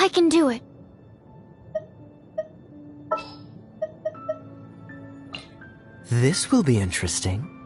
I can do it. This will be interesting.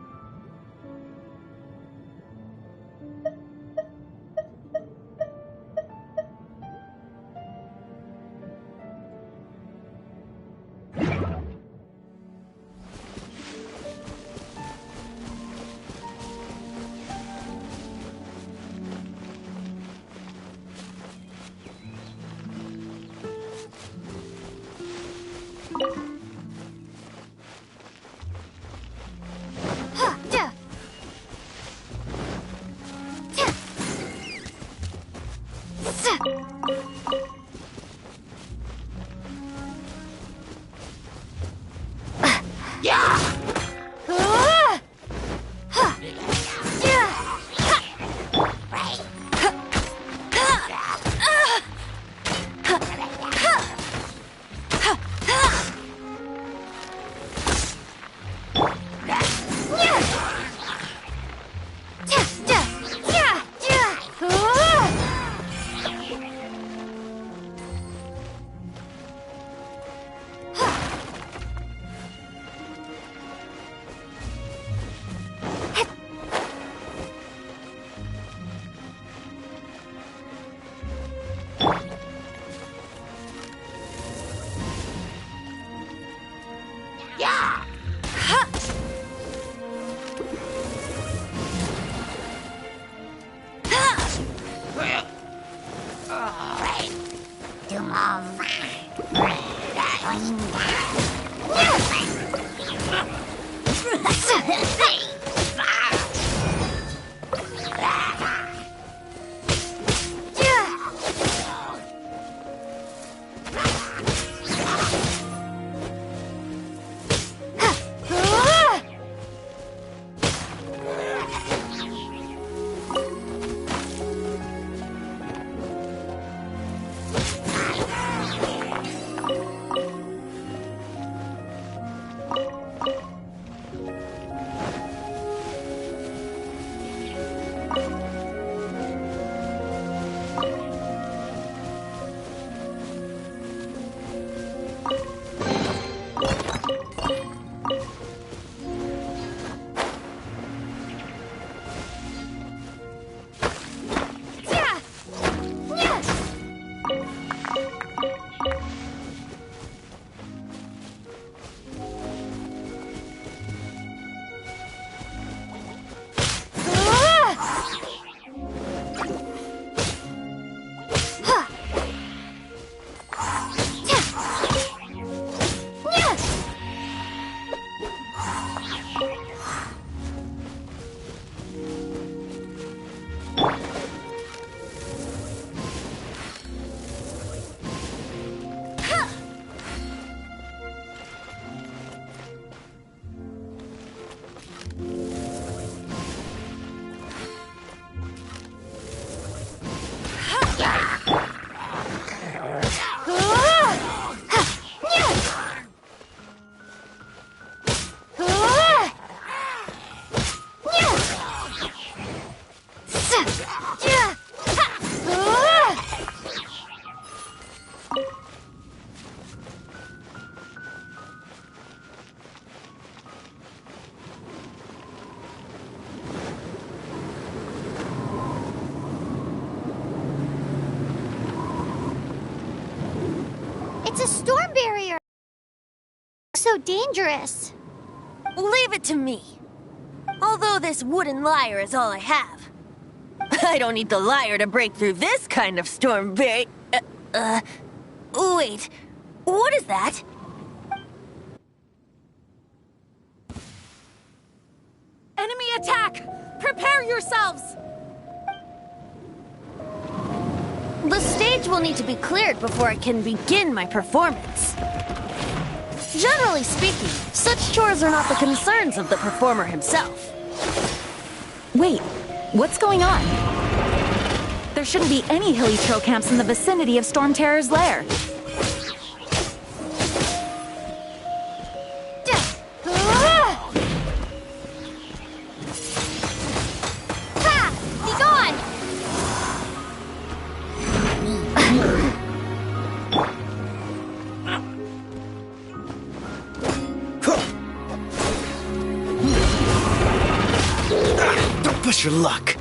It's a storm barrier. So dangerous. Leave it to me. Although this wooden lyre is all I have. I don't need the lyre to break through this kind of storm barrier. Wait. What is that? Enemy attack! Prepare yourselves! The stage will need to be cleared before I can begin my performance. Generally speaking, such chores are not the concerns of the performer himself. Wait, what's going on? There shouldn't be any hilly trail camps in the vicinity of Storm Terror's lair. Push your luck.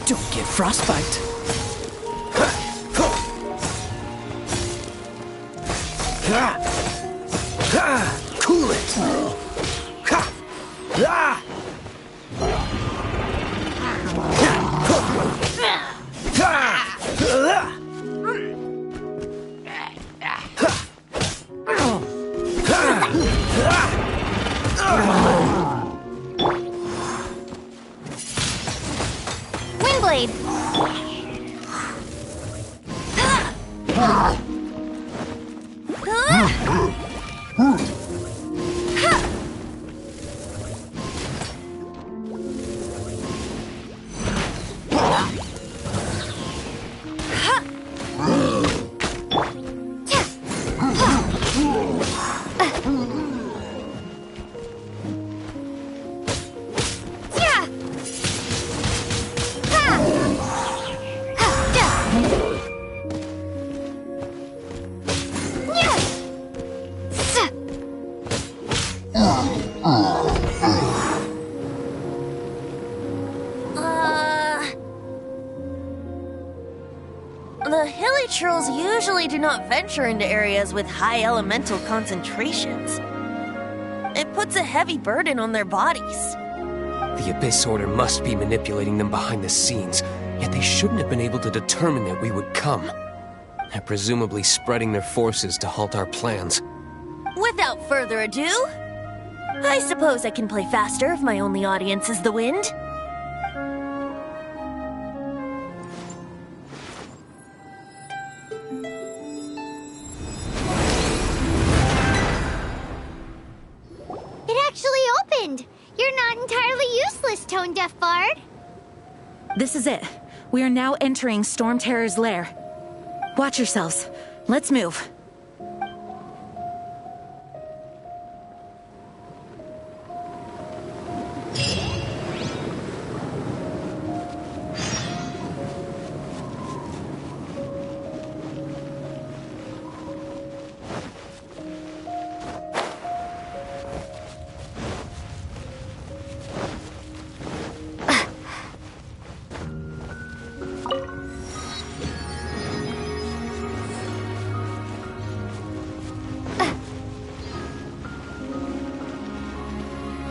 Don't get frostbite. Cool it. Windblade! The hilly trolls usually do not venture into areas with high elemental concentrations. It puts a heavy burden on their bodies. The Abyss Order must be manipulating them behind the scenes, yet they shouldn't have been able to determine that we would come. They're presumably spreading their forces to halt our plans. Without further ado, I suppose I can play faster if my only audience is the wind. It actually opened! You're not entirely useless, Tone Deaf Bard. This is it. We are now entering Storm Terror's lair. Watch yourselves. Let's move.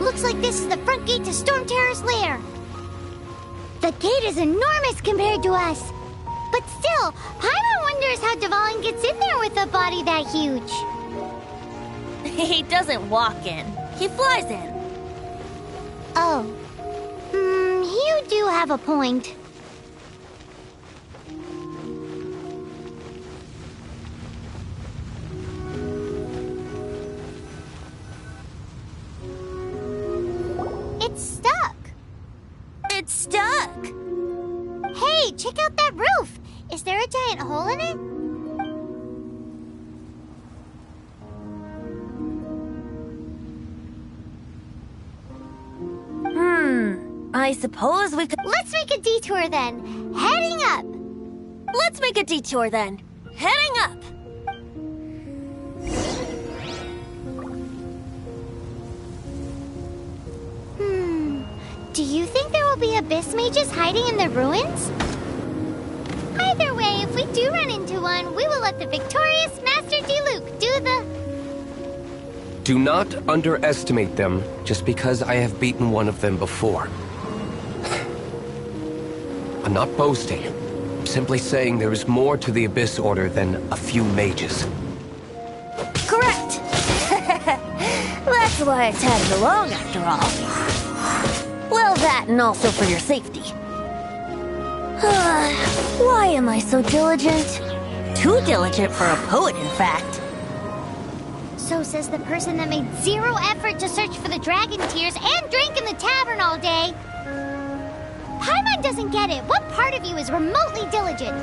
Looks like this is the front gate to Storm Terror's lair. The gate is enormous compared to us. But still, Paimon wonders how Dvalin gets in there with a body that huge. He doesn't walk in. He flies in. Oh. You do have a point. It's stuck. It's stuck. Hey, check out that roof. Is there a giant hole in it? I suppose we could... Let's make a detour then. Heading up. Let's make a detour then. Heading up. Do you think there will be abyss mages hiding in the ruins? Either way, if we do run into one, we will let the victorious Master Diluc do the... Do not underestimate them just because I have beaten one of them before. I'm not boasting. I'm simply saying there is more to the Abyss Order than a few mages. Correct! That's why I tagged along after all. Well, that and also for your safety. Why am I so diligent? Too diligent for a poet, in fact. So says the person that made zero effort to search for the dragon tears and drank in the tavern all day. Paimon doesn't get it. What part of you is remotely diligent?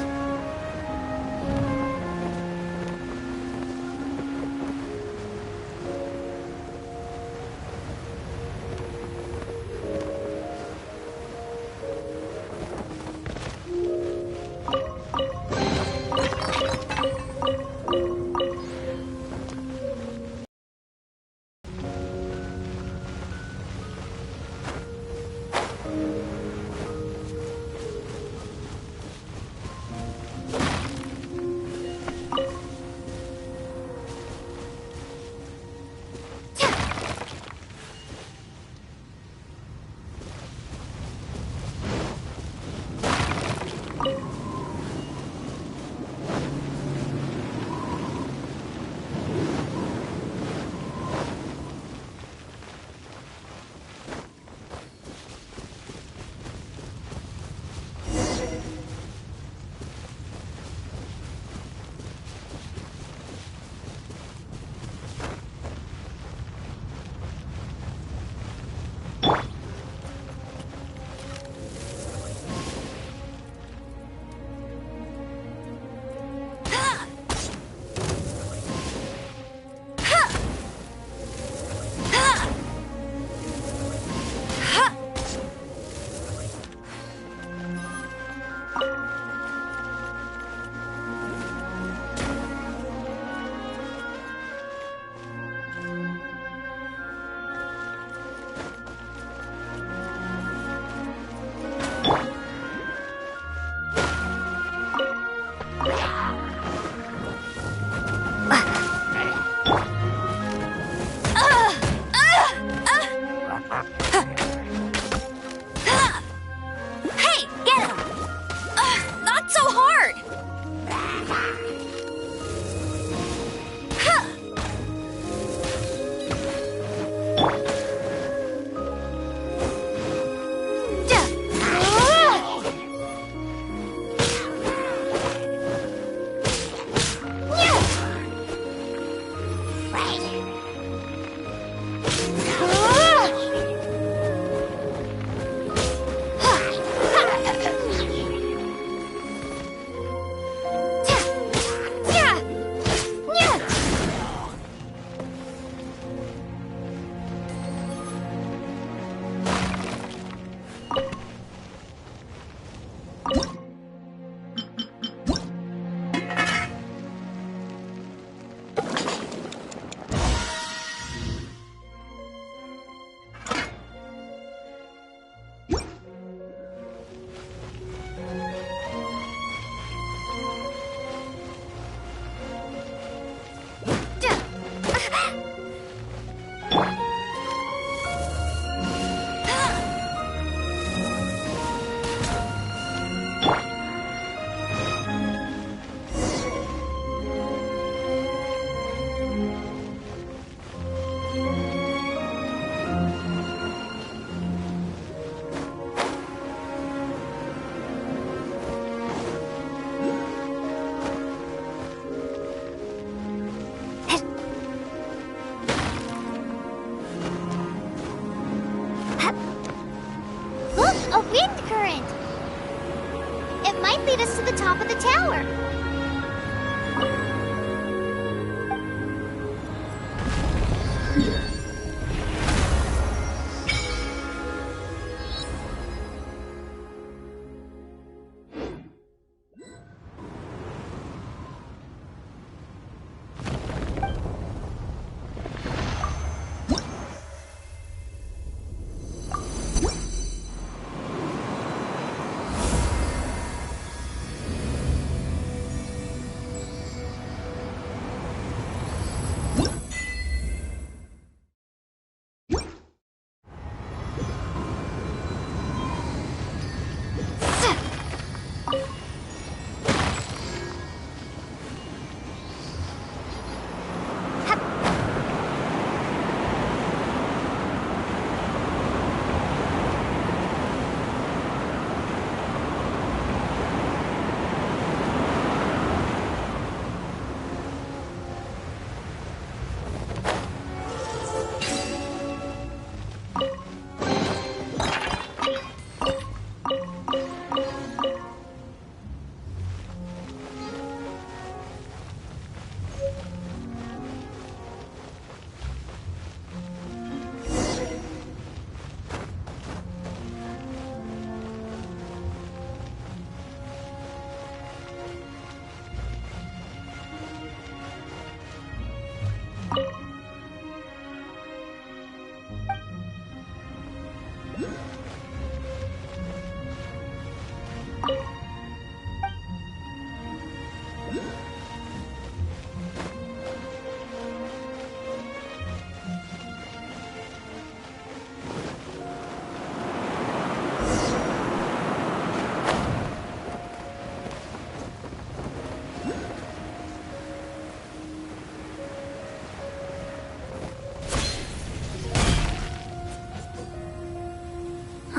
lead us to the top of the tower.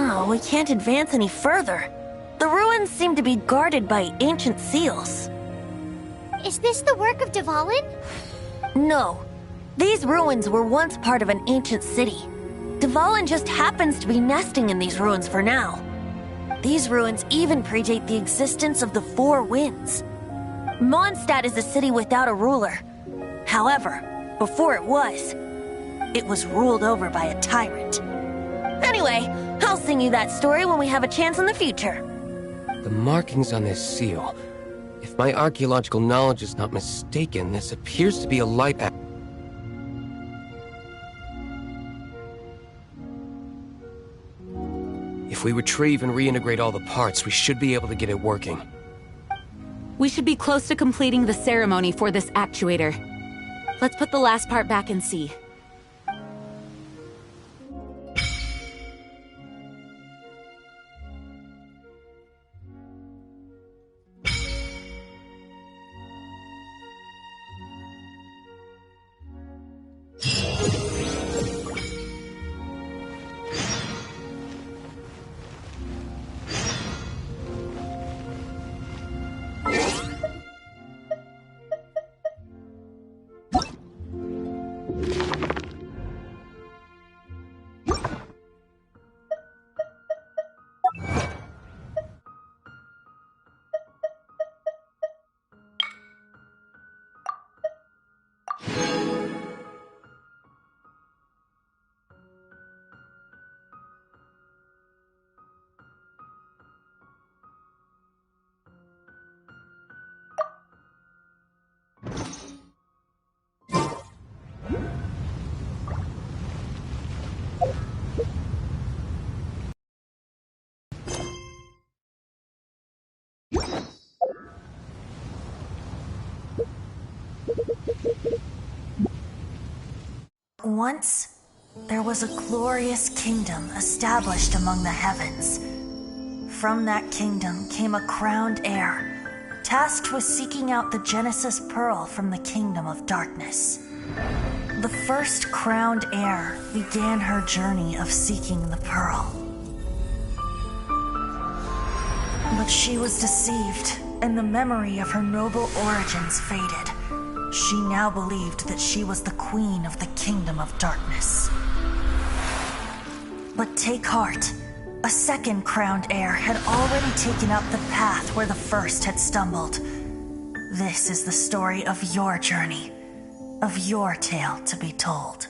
Oh, we can't advance any further. The ruins seem to be guarded by ancient seals. Is this the work of Dvalin? No. These ruins were once part of an ancient city. Dvalin just happens to be nesting in these ruins for now. These ruins even predate the existence of the Four Winds. Mondstadt is a city without a ruler. However, before it was ruled over by a tyrant. Anyway, I'll sing you that story when we have a chance in the future. The markings on this seal. If my archaeological knowledge is not mistaken, this appears to be a light. If we retrieve and reintegrate all the parts, we should be able to get it working. We should be close to completing the ceremony for this actuator. Let's put the last part back and see. Once, there was a glorious kingdom established among the heavens. From that kingdom came a crowned heir, tasked with seeking out the Genesis Pearl from the kingdom of darkness. The first crowned heir began her journey of seeking the pearl. But she was deceived, and the memory of her noble origins faded. She now believed that she was the queen of the kingdom of darkness. But take heart. A second crowned heir had already taken up the path where the first had stumbled. This is the story of your journey, of your tale to be told.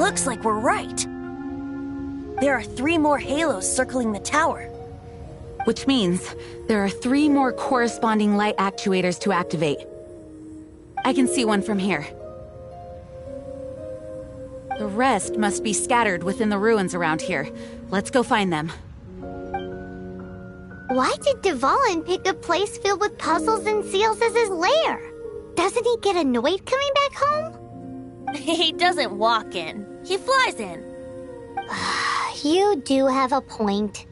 looks like we're right. There are 3 more halos circling the tower. Which means there are 3 more corresponding light actuators to activate. I can see one from here. The rest must be scattered within the ruins around here. Let's go find them. Why did Dvalin pick a place filled with puzzles and seals as his lair? Doesn't he get annoyed coming back home? He doesn't walk in. He flies in. You do have a point.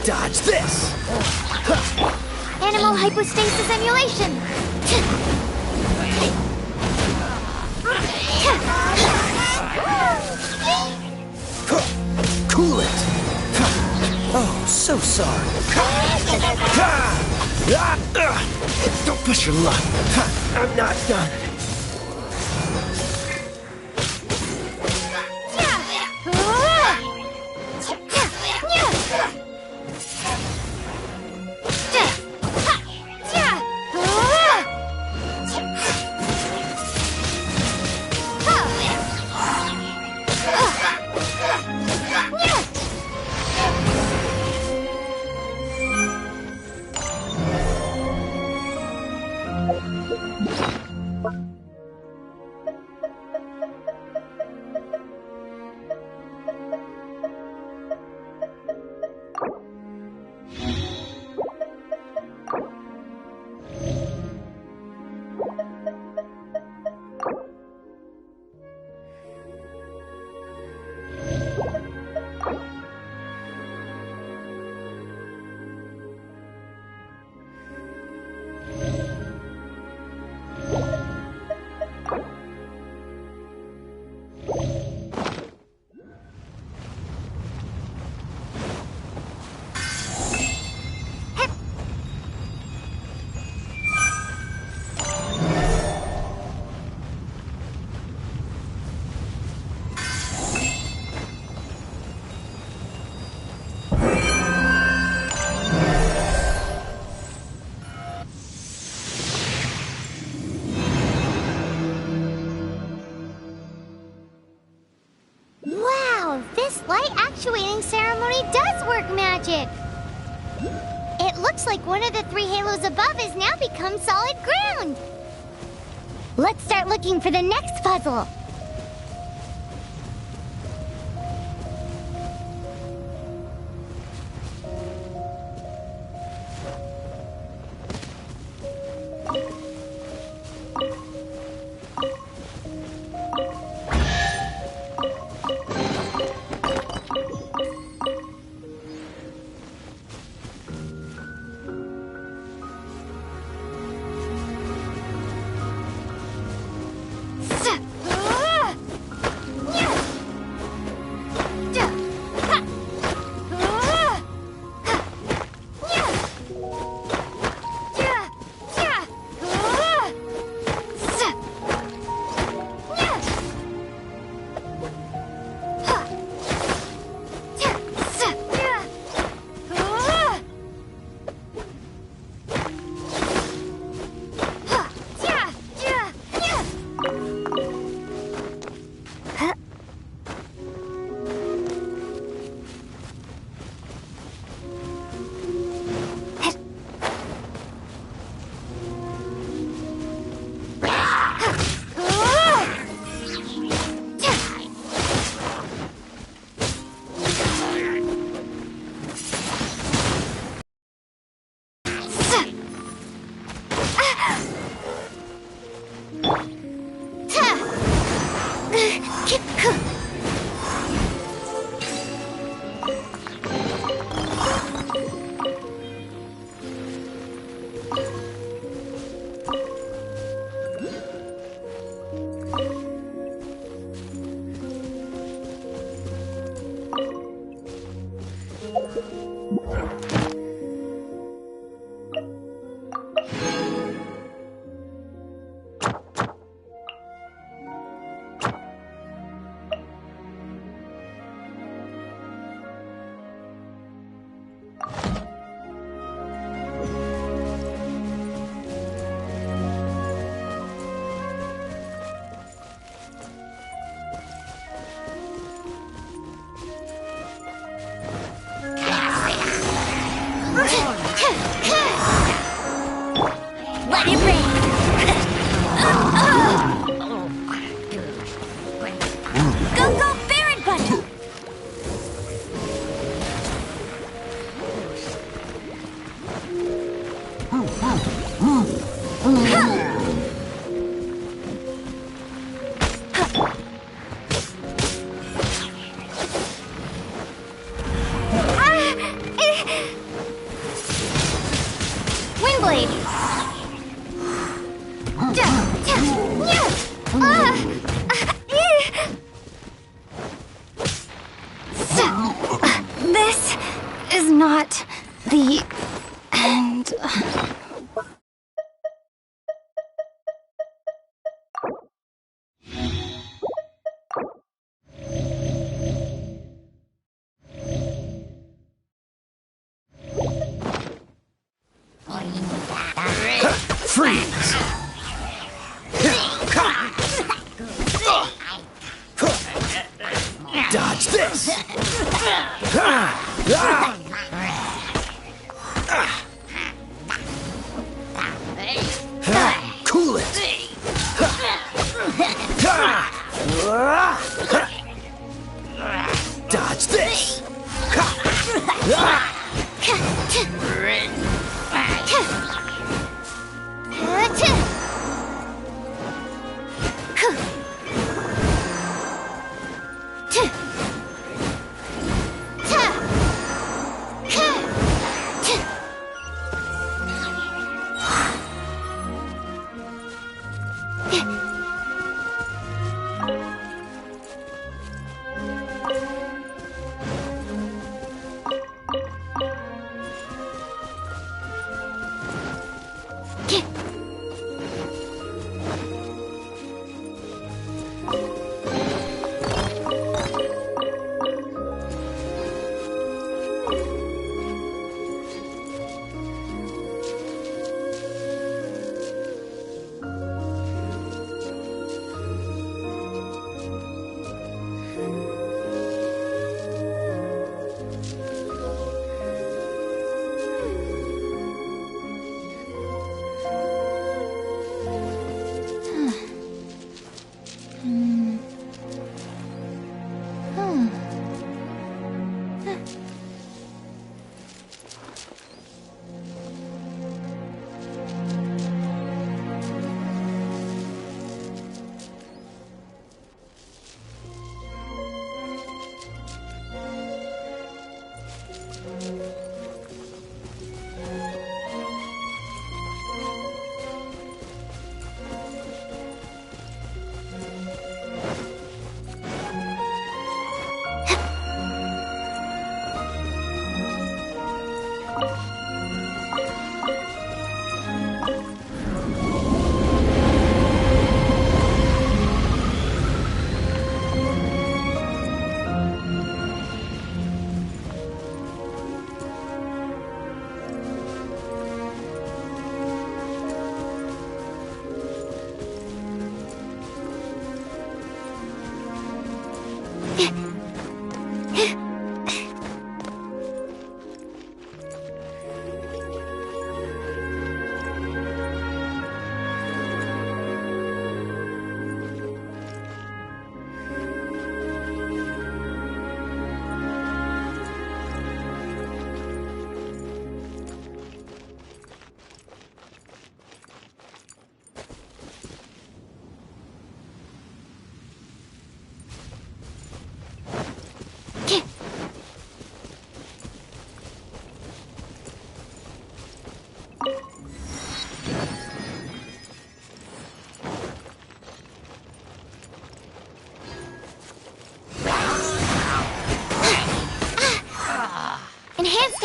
Dodge this! Animal hypostasis emulation! Cool it! Oh, so sorry. Don't push your luck. I'm not done. Actuating ceremony does work magic! It looks like one of the 3 halos above has now become solid ground! Let's start looking for the next puzzle! Let it rain! Go, go, Baron Button! Windblade! This is not the end. Freeze! Dodge this! Cool it! Dodge this!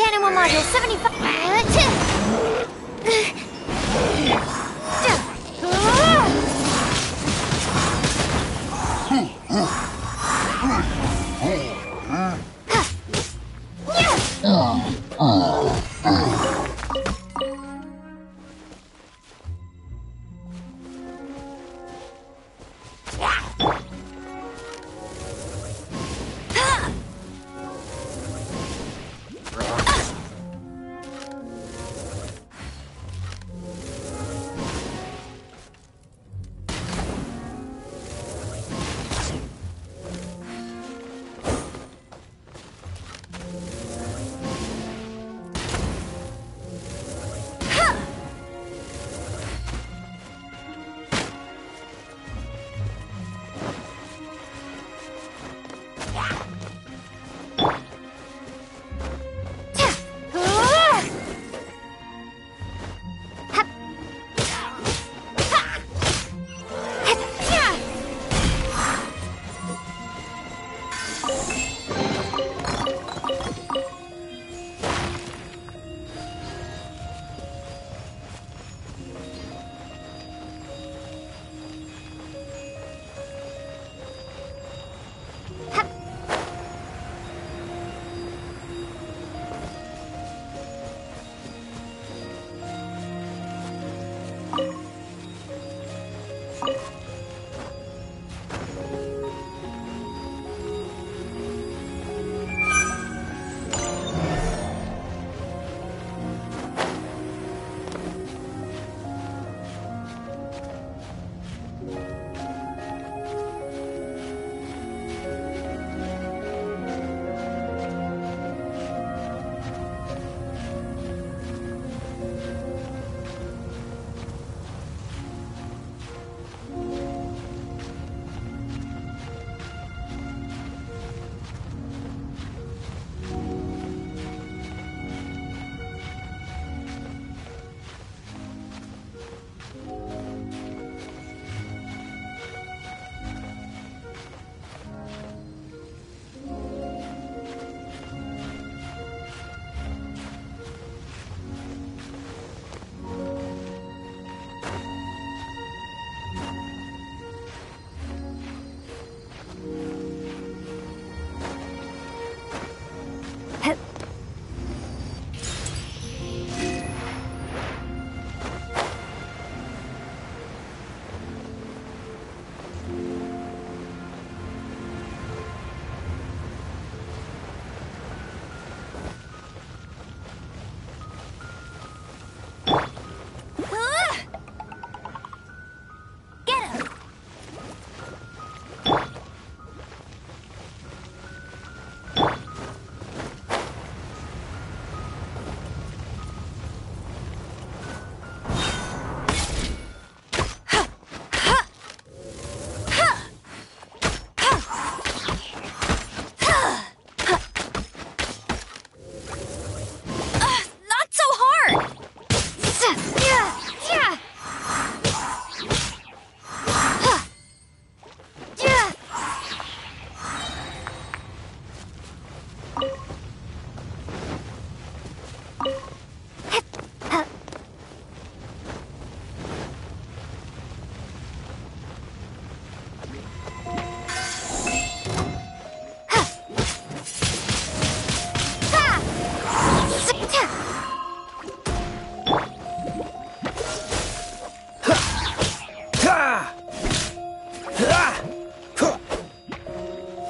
Animal Module 75.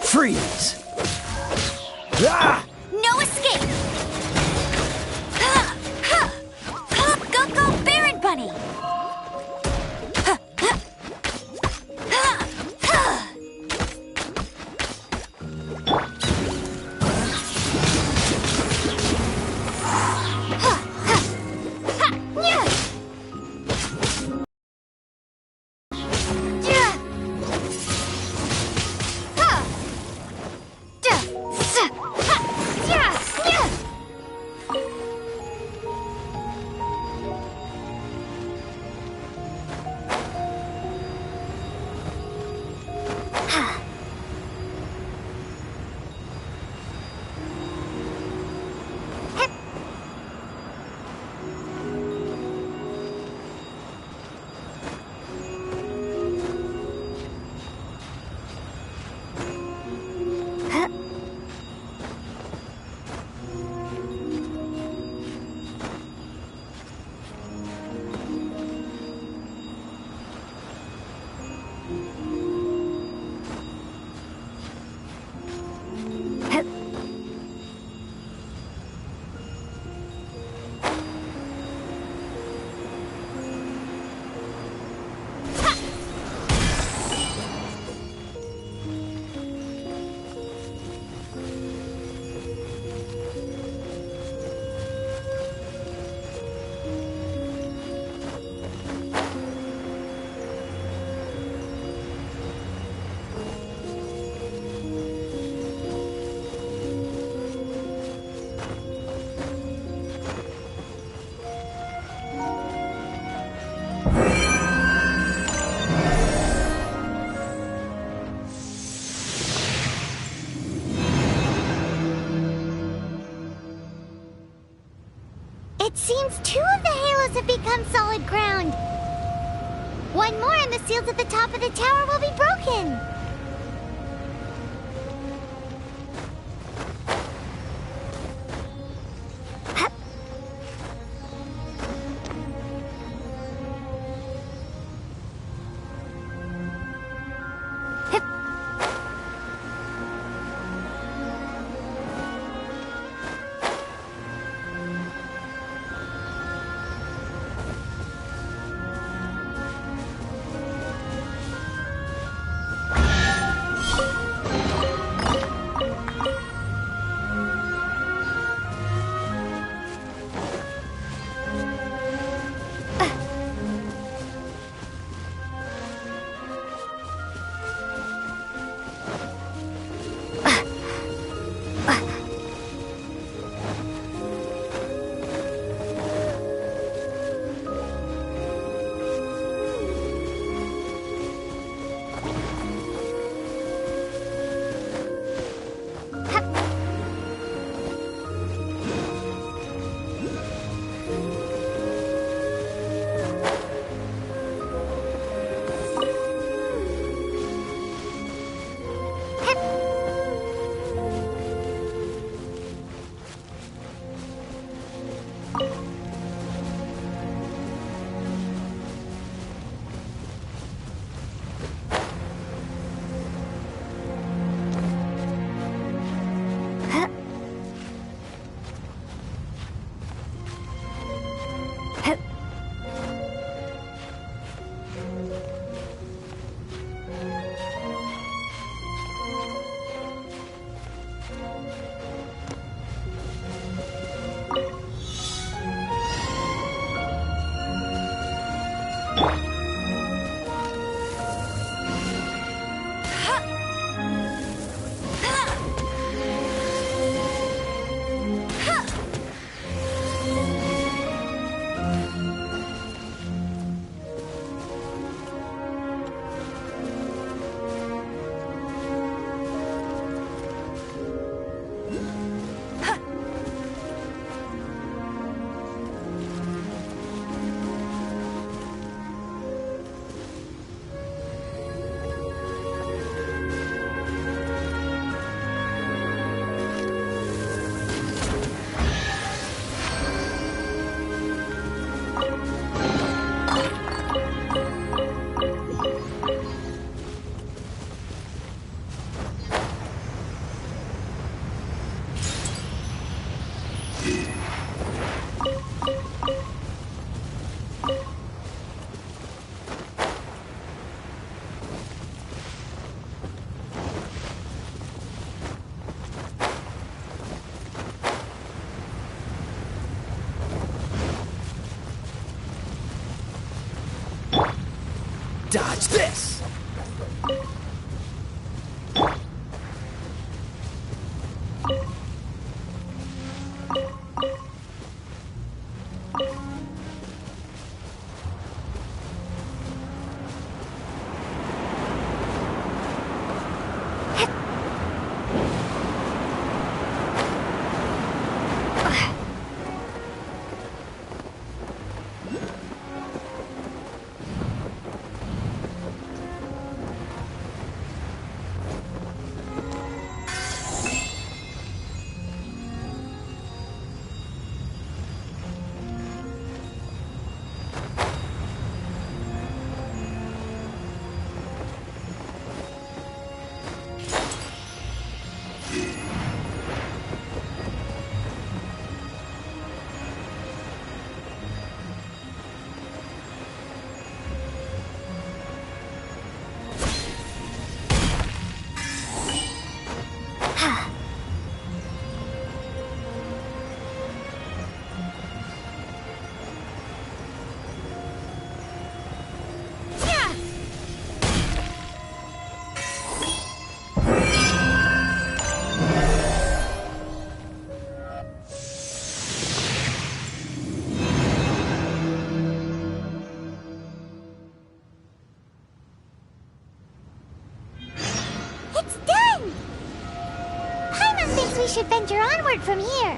Freeze! Ah! No escape! Go, go, Baron Bunny! Seems 2 of the halos have become solid ground. 1 more and the seals at the top of the tower will be broken. Dodge this! We should venture onward from here.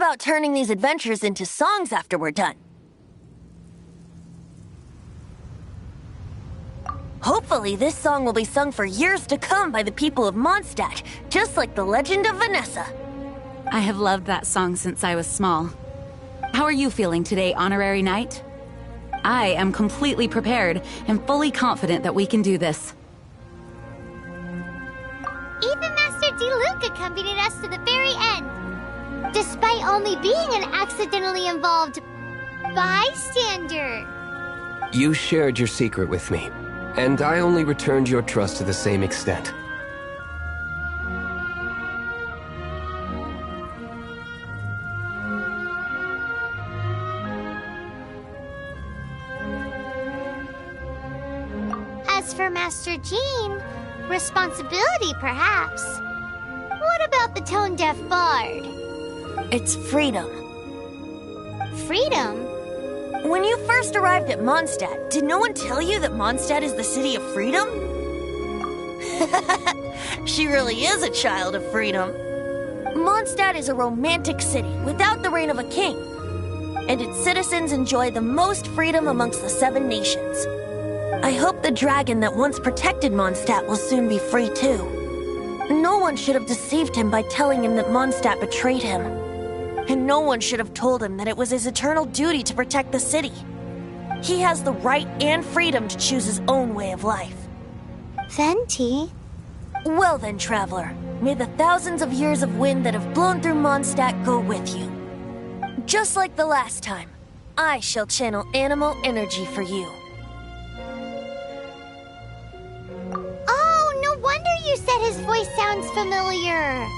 about turning these adventures into songs after we're done? Hopefully, this song will be sung for years to come by the people of Mondstadt, just like the legend of Vanessa. I have loved that song since I was small. How are you feeling today, Honorary Knight? I am completely prepared and fully confident that we can do this. Even Master D-Luke accompanied us to the very end, despite only being an accidentally involved bystander. You shared your secret with me, and I only returned your trust to the same extent. As for Master Jean, responsibility perhaps. What about the tone-deaf bard? It's freedom. Freedom? When you first arrived at Mondstadt, did no one tell you that Mondstadt is the city of freedom? She really is a child of freedom. Mondstadt is a romantic city without the reign of a king, and its citizens enjoy the most freedom amongst the 7 nations. I hope the dragon that once protected Mondstadt will soon be free too. No one should have deceived him by telling him that Mondstadt betrayed him. And no one should have told him that it was his eternal duty to protect the city. He has the right and freedom to choose his own way of life. Venti? Well then, traveler, may the thousands of years of wind that have blown through Mondstadt go with you. Just like the last time, I shall channel animal energy for you. Oh, no wonder you said his voice sounds familiar.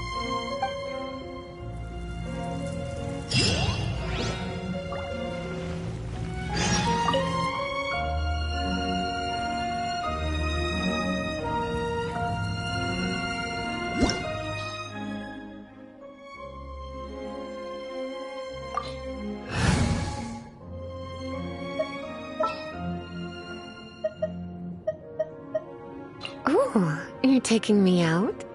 Oh, you're taking me out?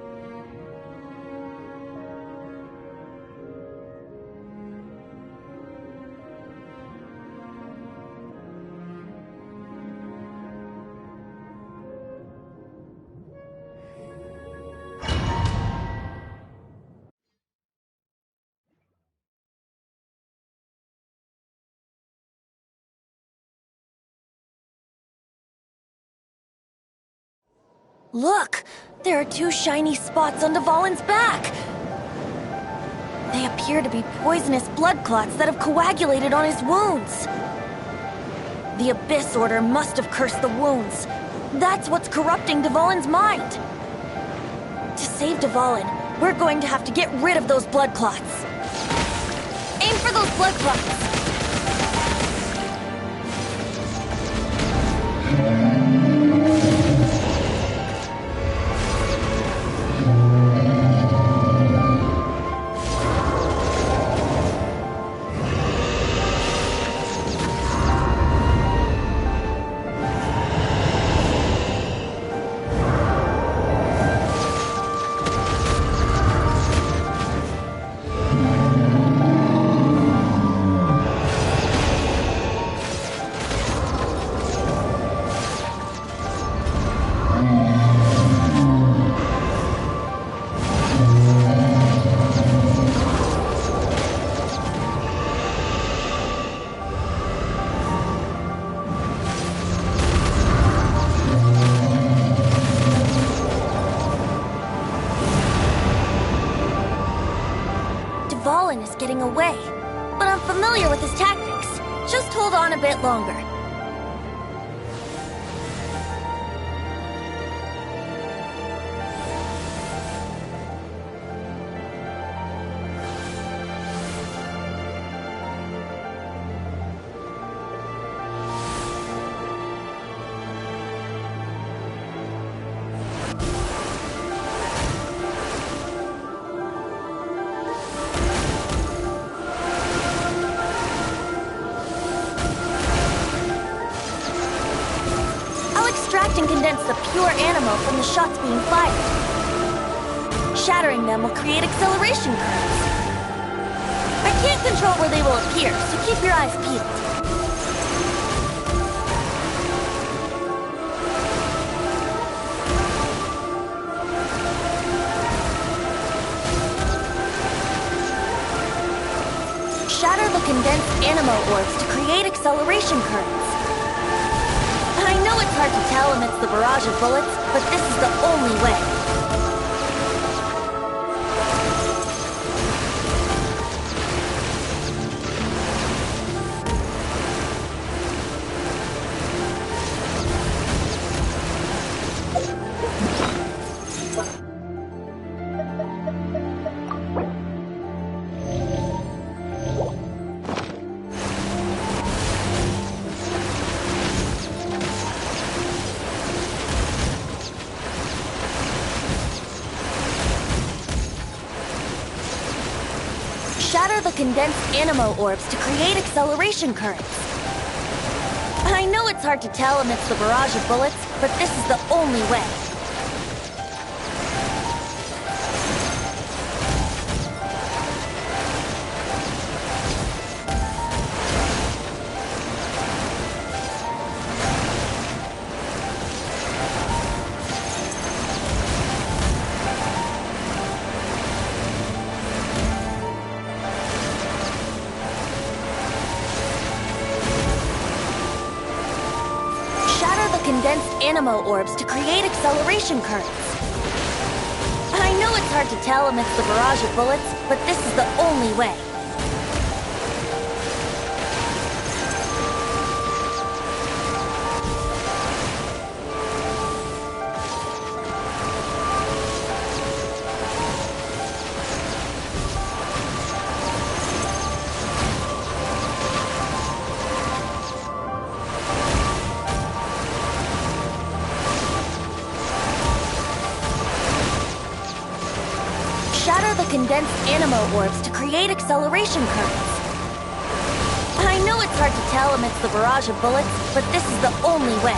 Look! There are 2 shiny spots on Dvalin's back! They appear to be poisonous blood clots that have coagulated on his wounds. The Abyss Order must have cursed the wounds. That's what's corrupting Dvalin's mind. To save Dvalin, we're going to have to get rid of those blood clots. Aim for those blood clots! Dvalin is getting away, but I'm familiar with his tactics. Just hold on a bit longer. And condense the pure animal from the shots being fired. Shattering them will create acceleration curves. I can't control where they will appear, so keep your eyes peeled. Shatter the condensed animo orbs to create acceleration currents. I know it's hard to tell amidst the barrage of bullets, but this is the only way. Shatter the condensed animo orbs to create acceleration currents. I know it's hard to tell amidst the barrage of bullets, but this is the only way. Condensed animo orbs to create acceleration currents. I know it's hard to tell amidst the barrage of bullets, but this is the only way. Shatter the condensed animo orbs to create acceleration currents. I know it's hard to tell amidst the barrage of bullets, but this is the only way.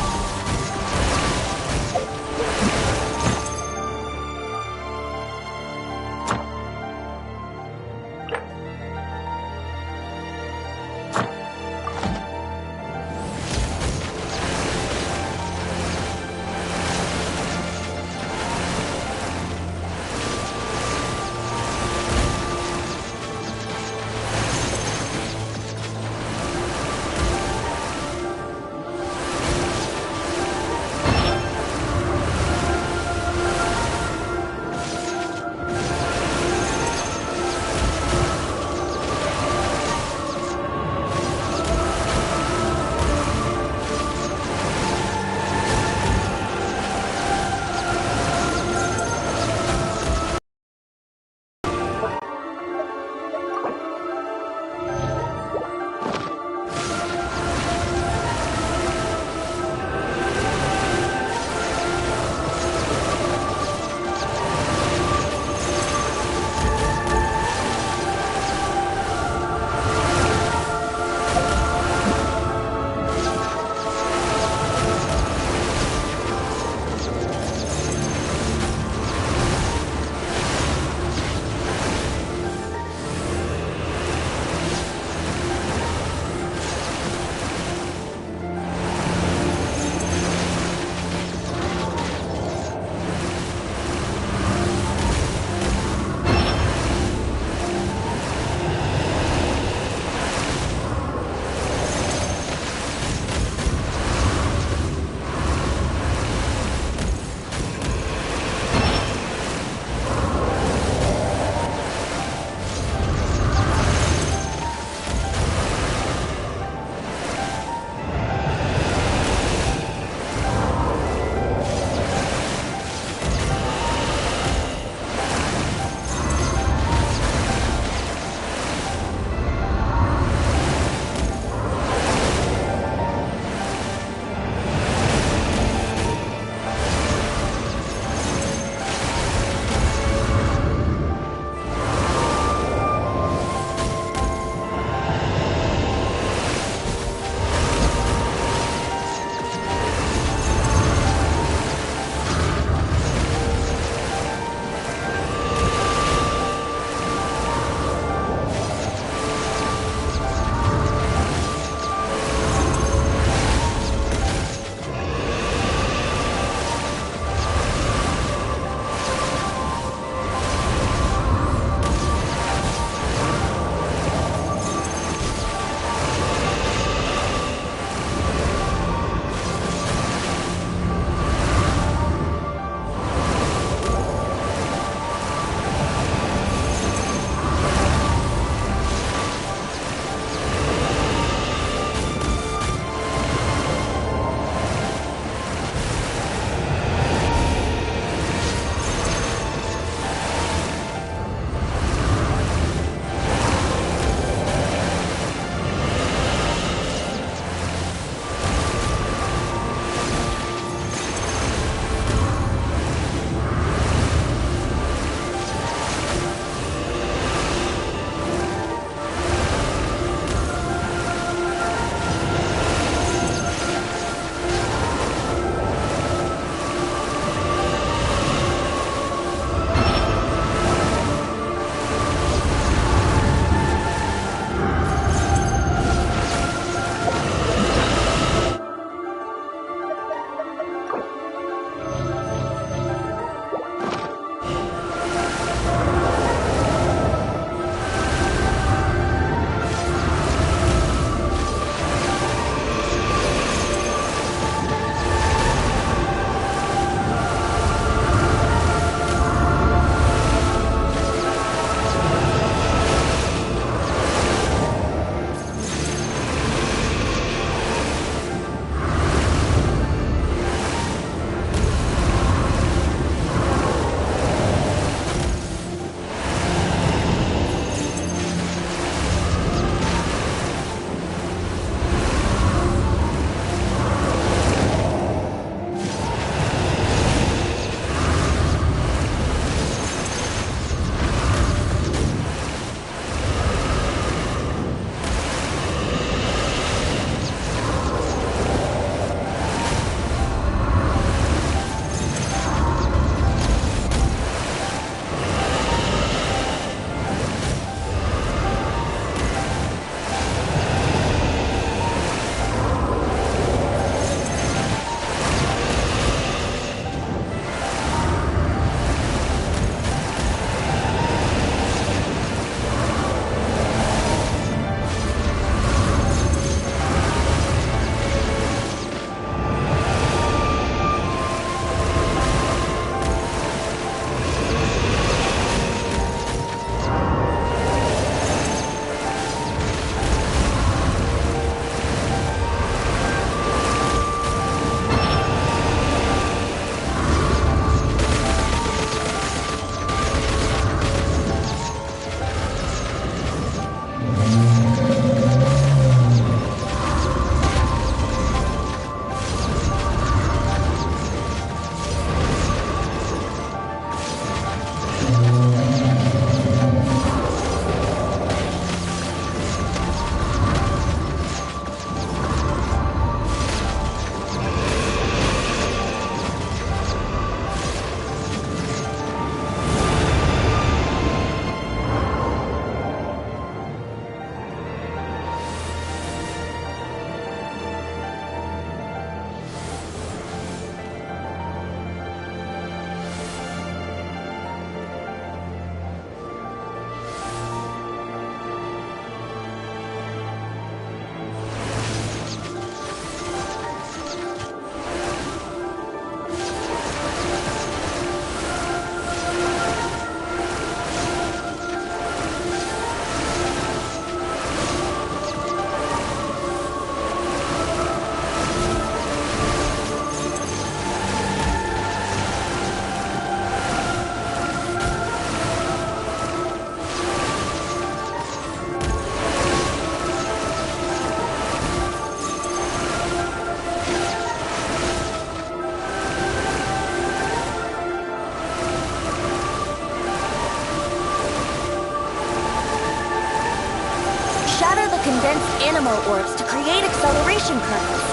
dynamo orbs to create acceleration currents.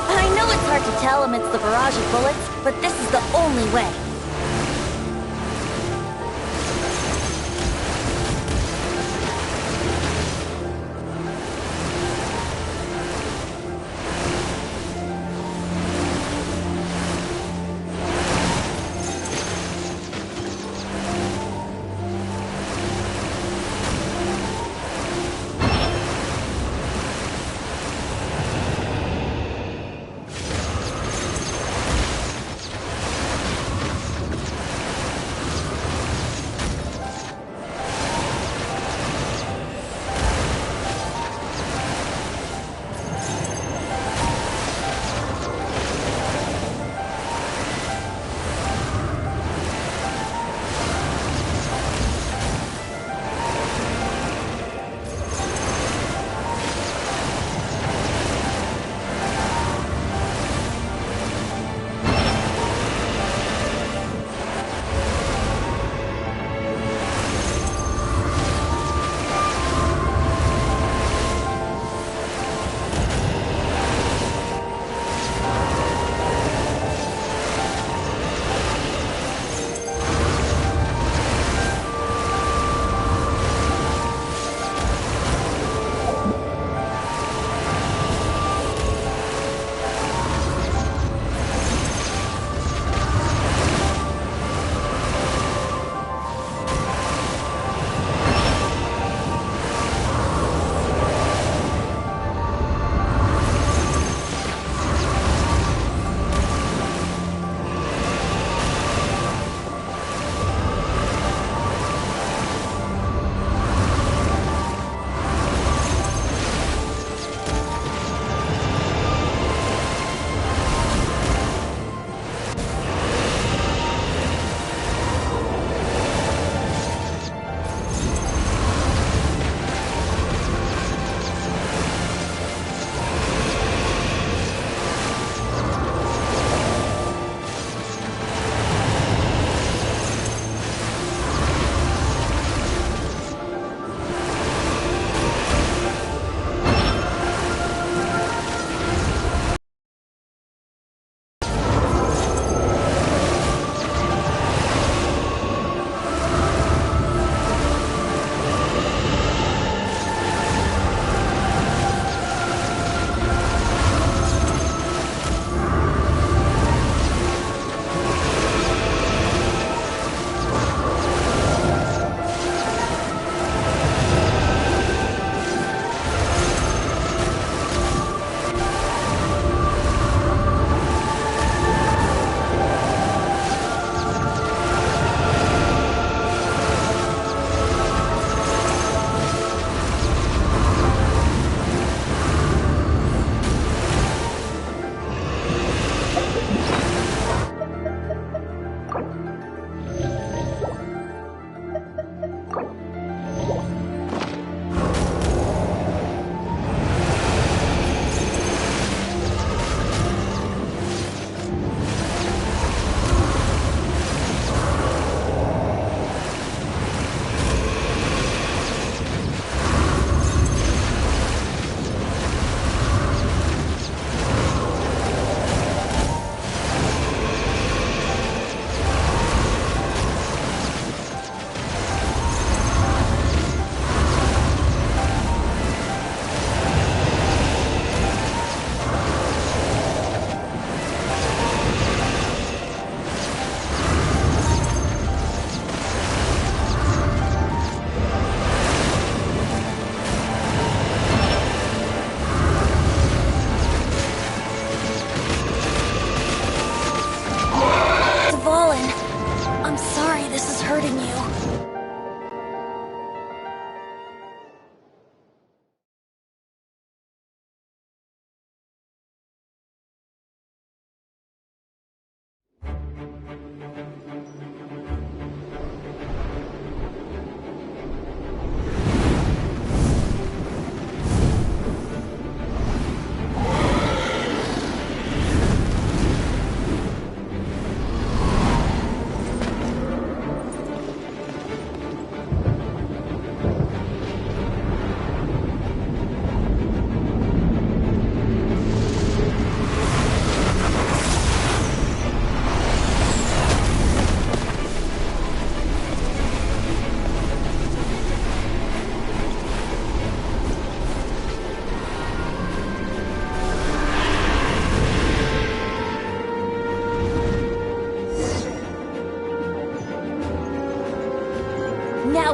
I know it's hard to tell amidst the barrage of bullets, but this is the only way.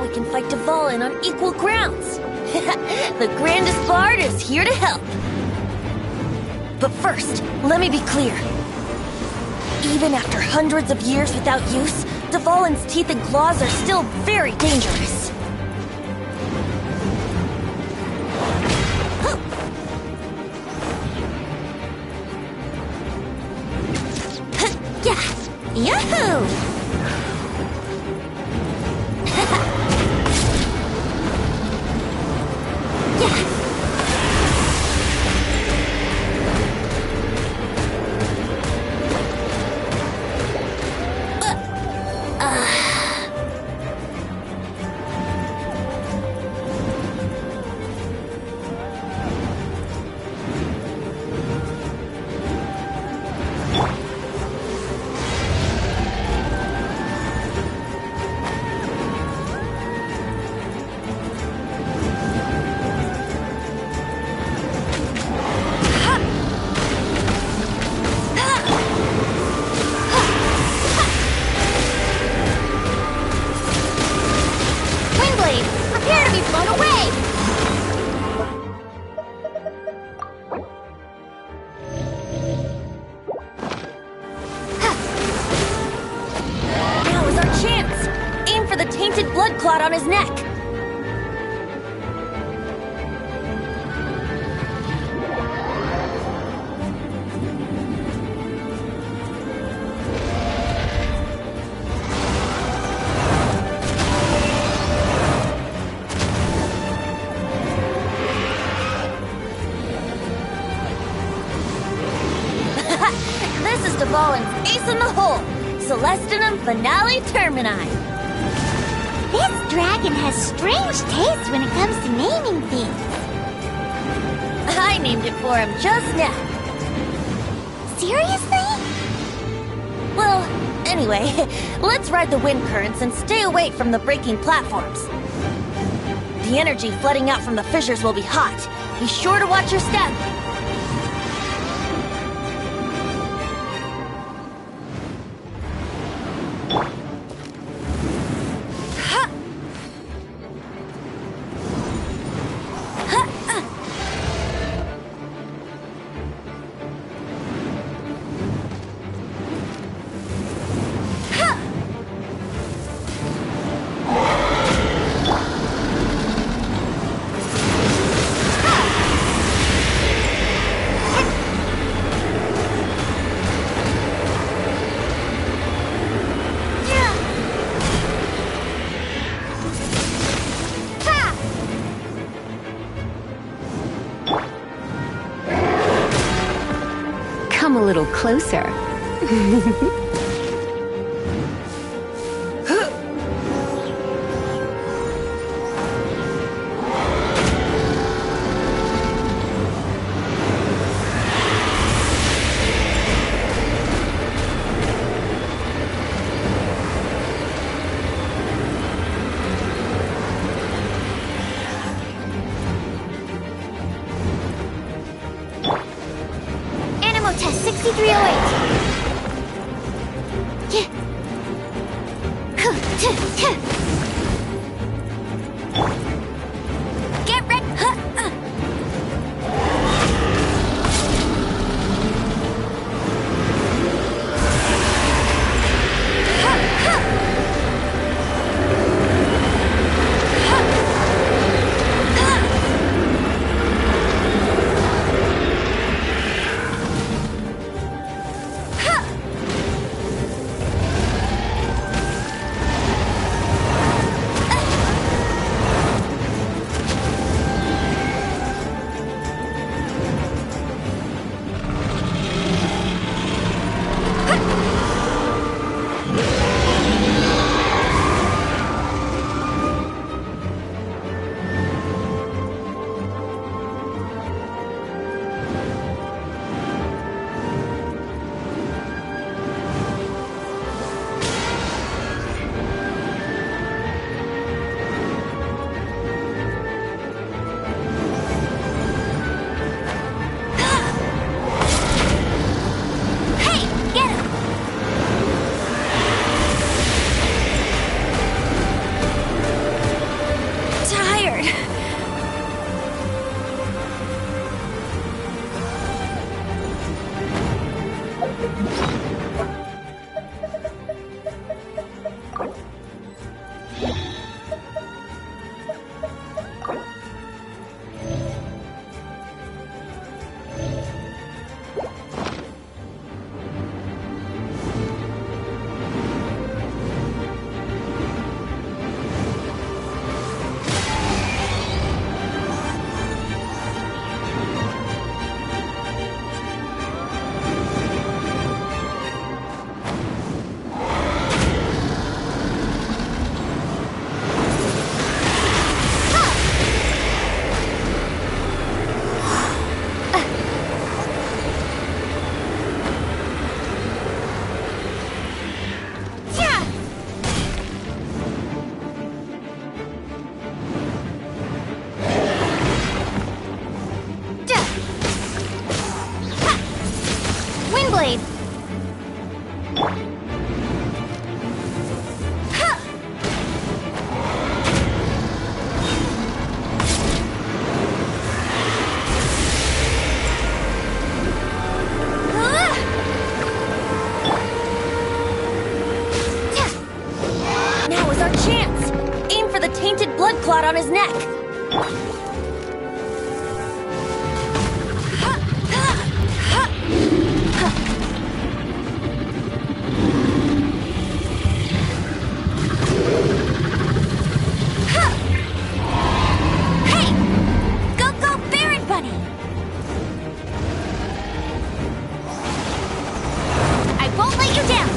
we can fight Dvalin on equal grounds. The grandest bard is here to help. But first, let me be clear. Even after hundreds of years without use, Dvalin's teeth and claws are still very dangerous. Yahoo! Blood clot on his neck. This is Dvalin's ace in the hole. Celestinum Finale Termini. This dragon has strange tastes when it comes to naming things. I named it for him just now. Seriously? Well, anyway, let's ride the wind currents and stay away from the breaking platforms. The energy flooding out from the fissures will be hot. Be sure to watch your step. Come a little closer. Test 6308. Get ready. blade. Now is our chance! Aim for the tainted blood clot on his neck! Hey! Go, go, Baron Bunny! I won't let you down!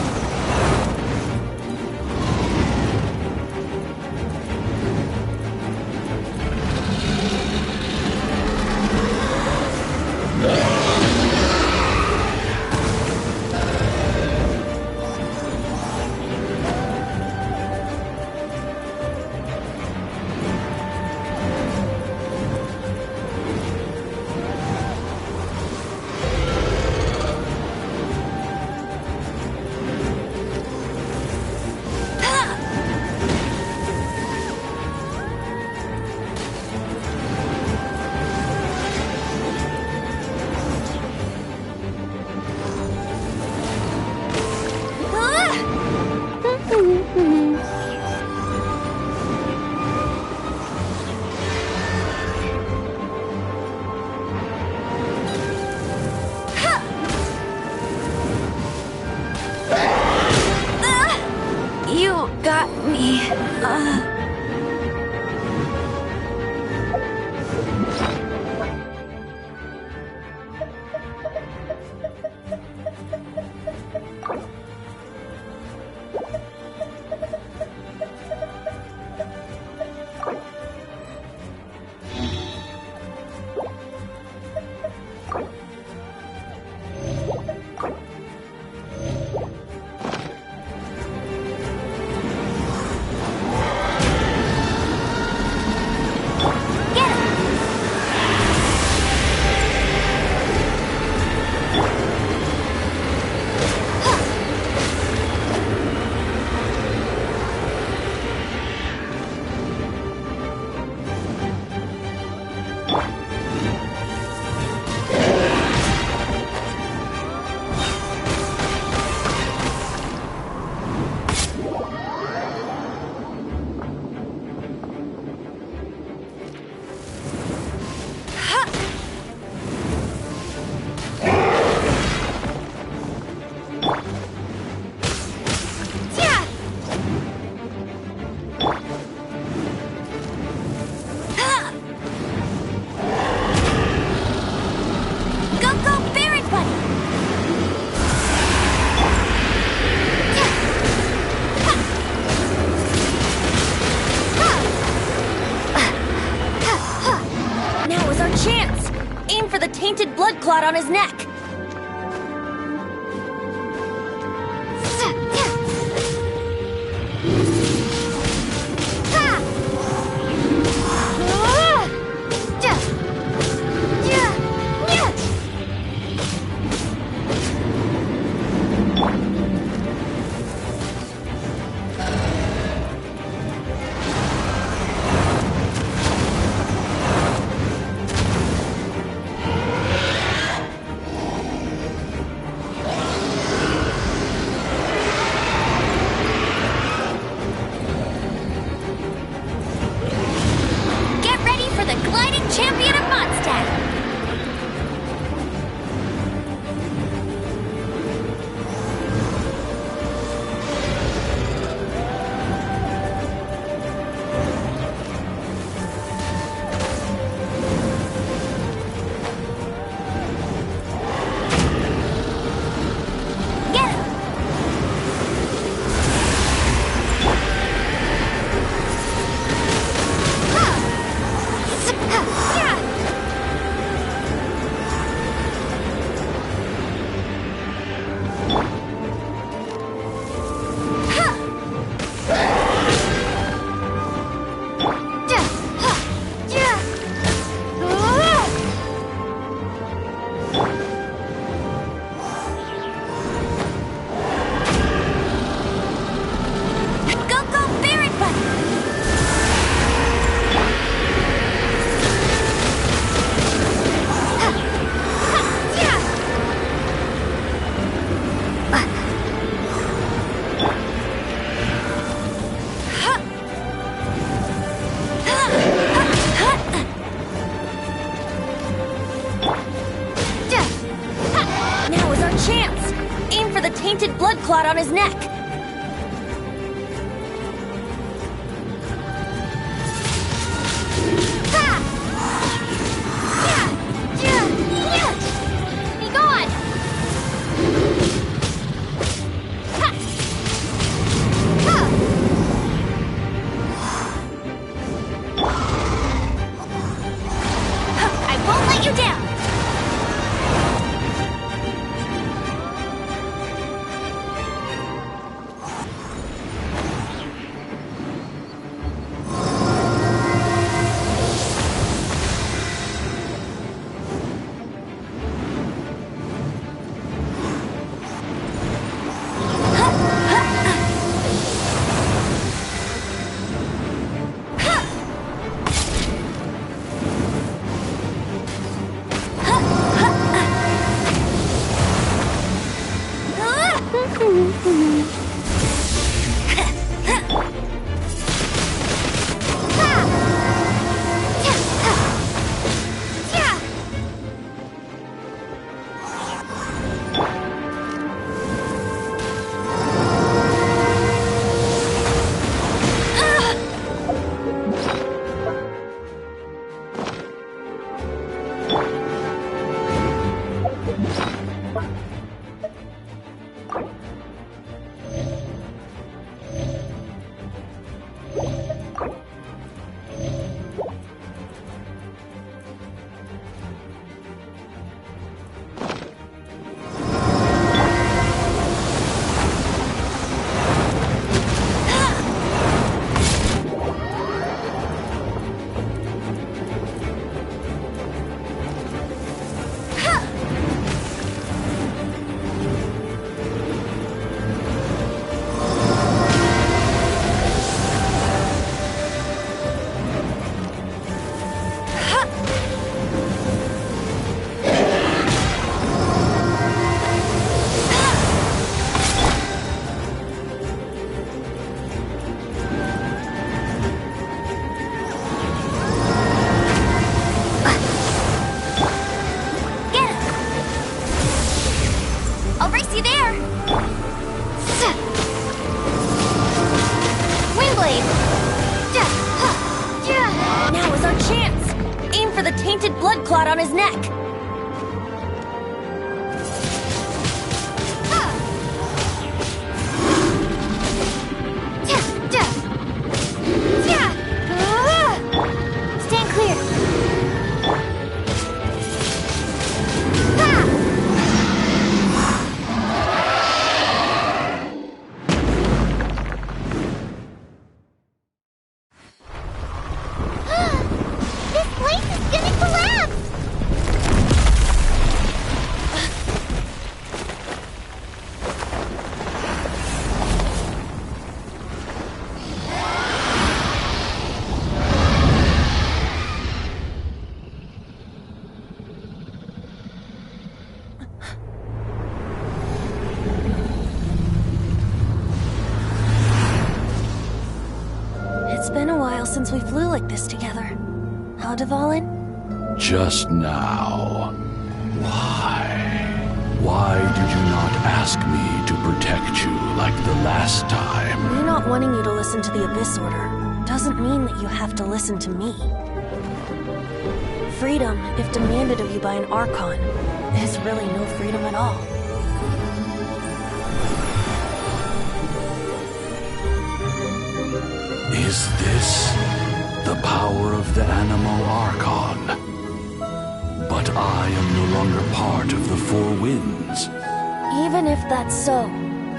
You got me. Tainted blood clot on his neck. for the tainted blood clot on his neck! Be gone! I won't let you down! Blood clot on his neck! Stand clear! This place is gonna collapse! It's been a while since we flew like this together. How, Dvalin? Just now. Why? Why did you not ask me to protect you like the last time? Me not wanting you to listen to the Abyss Order doesn't mean that you have to listen to me. Freedom, if demanded of you by an Archon, is really no freedom at all. Is this the power of the Animo Archon? But I am no longer part of the Four Winds. Even if that's so,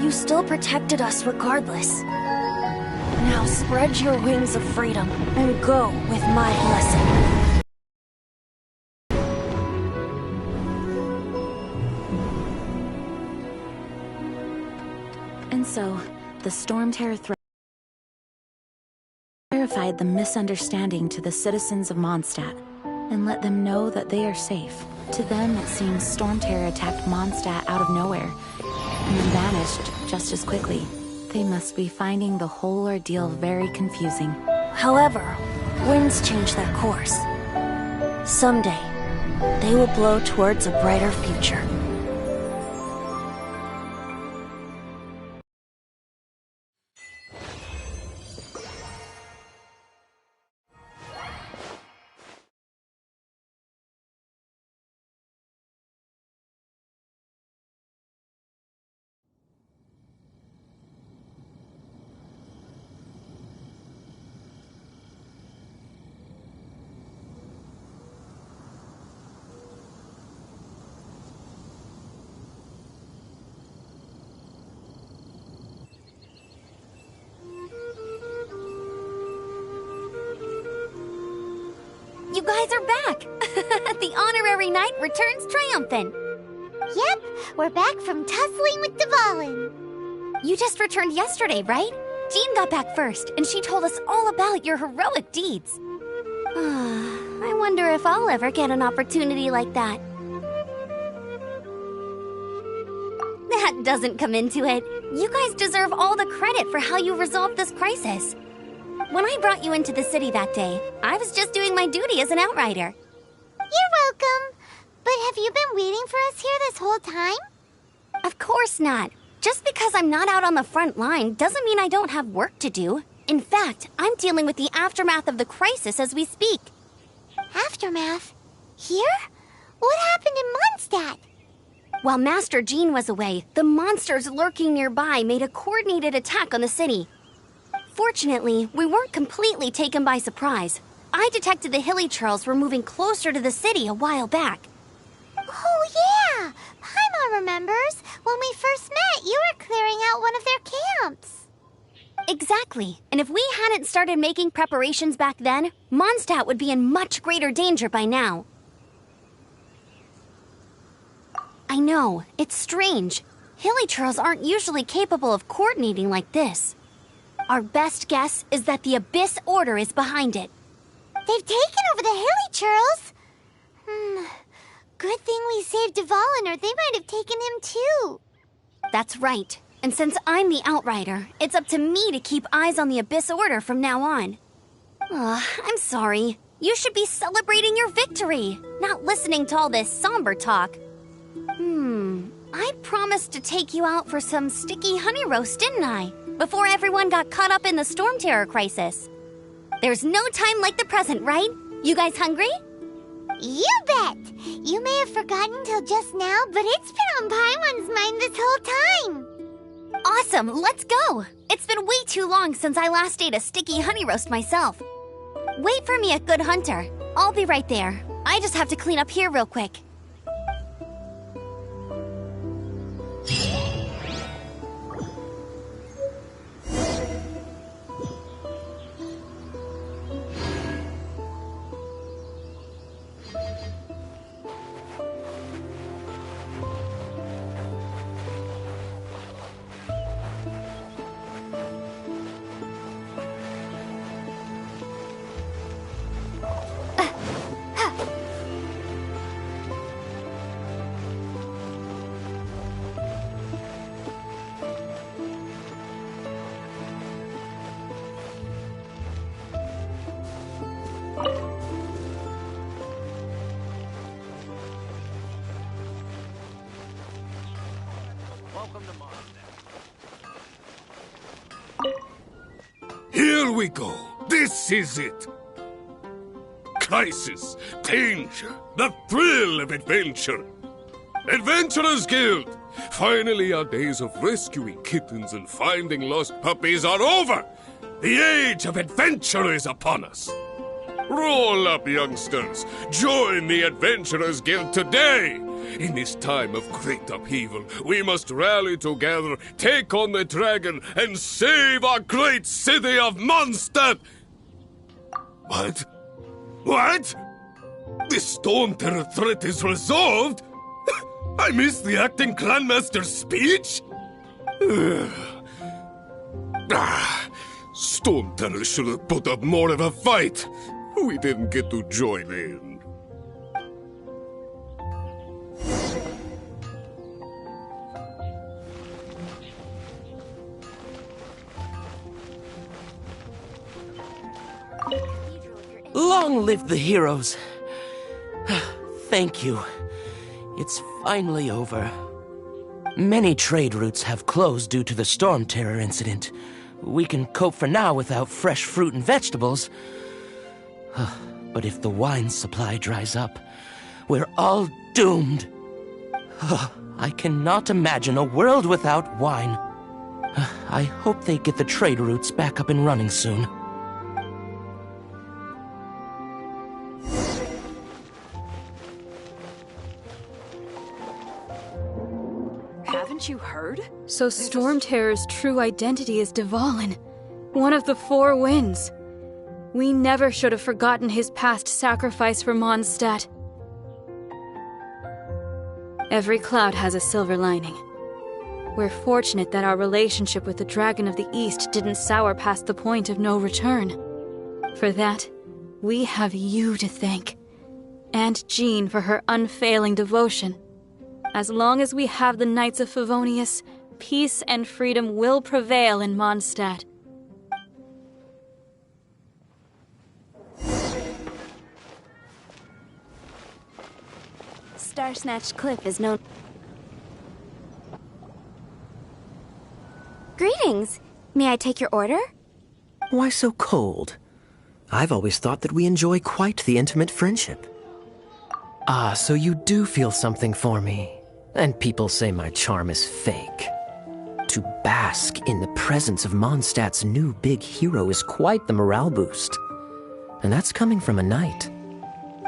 you still protected us regardless. Now spread your wings of freedom and go with my blessing. And so, the Storm Terror threat clarified the misunderstanding to the citizens of Mondstadt, and let them know that they are safe. To them, it seems Storm Terror attacked Mondstadt out of nowhere, and then vanished just as quickly. They must be finding the whole ordeal very confusing. However, winds change their course. Someday, they will blow towards a brighter future. guys are back! The honorary knight returns triumphant. Yep, we're back from tussling with Dvalin. You just returned yesterday, right? Jean got back first, and she told us all about your heroic deeds. I wonder if I'll ever get an opportunity like that. That doesn't come into it. You guys deserve all the credit for how you resolved this crisis. When I brought you into the city that day, I was just doing my duty as an outrider. You're welcome. But have you been waiting for us here this whole time? Of course not. Just because I'm not out on the front line doesn't mean I don't have work to do. In fact, I'm dealing with the aftermath of the crisis as we speak. Aftermath? Here? What happened in Mondstadt? While Master Jean was away, the monsters lurking nearby made a coordinated attack on the city. Fortunately, we weren't completely taken by surprise. I detected the Hilly Churls were moving closer to the city a while back. Oh, yeah! Paimon remembers. When we first met, you were clearing out one of their camps. Exactly. And if we hadn't started making preparations back then, Mondstadt would be in much greater danger by now. I know, it's strange. Hilly Churls aren't usually capable of coordinating like this. Our best guess is that the Abyss Order is behind it. They've taken over the Hilly Churls? Good thing we saved Dvalin, or they might have taken him too. That's right. And since I'm the Outrider, it's up to me to keep eyes on the Abyss Order from now on. I'm sorry. You should be celebrating your victory, not listening to all this somber talk. I promised to take you out for some sticky honey roast, didn't I? Before everyone got caught up in the storm terror crisis. There's no time like the present, right? You guys hungry? You bet! You may have forgotten till just now, but it's been on Paimon's mind this whole time. Awesome, let's go! It's been way too long since I last ate a sticky honey roast myself. Wait for me at Good Hunter. I'll be right there. I just have to clean up here real quick. Here we go. This is it. Crisis, danger, the thrill of adventure. Adventurers Guild! Finally, our days of rescuing kittens and finding lost puppies are over. The age of adventure is upon us. Roll up, youngsters. Join the Adventurers Guild today. In this time of great upheaval, we must rally together, take on the dragon, and save our great city of Mondstadt! What? What? The Storm Terror threat is resolved? I missed the acting clanmaster's speech? Storm Terror should have put up more of a fight. We didn't get to join in. Long live the heroes. Thank you. It's finally over. Many trade routes have closed due to the Storm Terror incident. We can cope for now without fresh fruit and vegetables. But if the wine supply dries up, we're all doomed. I cannot imagine a world without wine. I hope they get the trade routes back up and running soon. Haven't you heard? So Storm Terror's true identity is Dvalin, one of the Four Winds. We never should have forgotten his past sacrifice for Mondstadt. Every cloud has a silver lining. We're fortunate that our relationship with the Dragon of the East didn't sour past the point of no return. For that, we have you to thank. And Jean for her unfailing devotion. As long as we have the Knights of Favonius, peace and freedom will prevail in Mondstadt. Starsnatch Cliff is known... Greetings! May I take your order? Why so cold? I've always thought that we enjoy quite the intimate friendship. Ah, so you do feel something for me. And people say my charm is fake. To bask in the presence of Mondstadt's new big hero is quite the morale boost. And that's coming from a knight.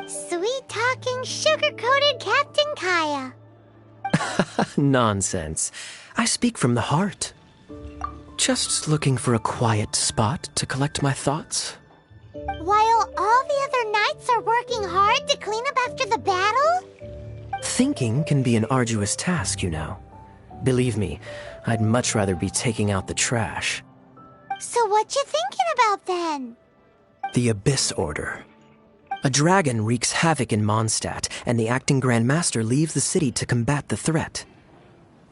Sweet-talking, sugar-coated Captain Kaya. Nonsense. I speak from the heart. Just looking for a quiet spot to collect my thoughts. While all the other knights are working hard to clean up after the battle? Thinking can be an arduous task, you know. Believe me, I'd much rather be taking out the trash. So what you thinking about then? The Abyss Order. A dragon wreaks havoc in Mondstadt, and the acting Grand Master leaves the city to combat the threat.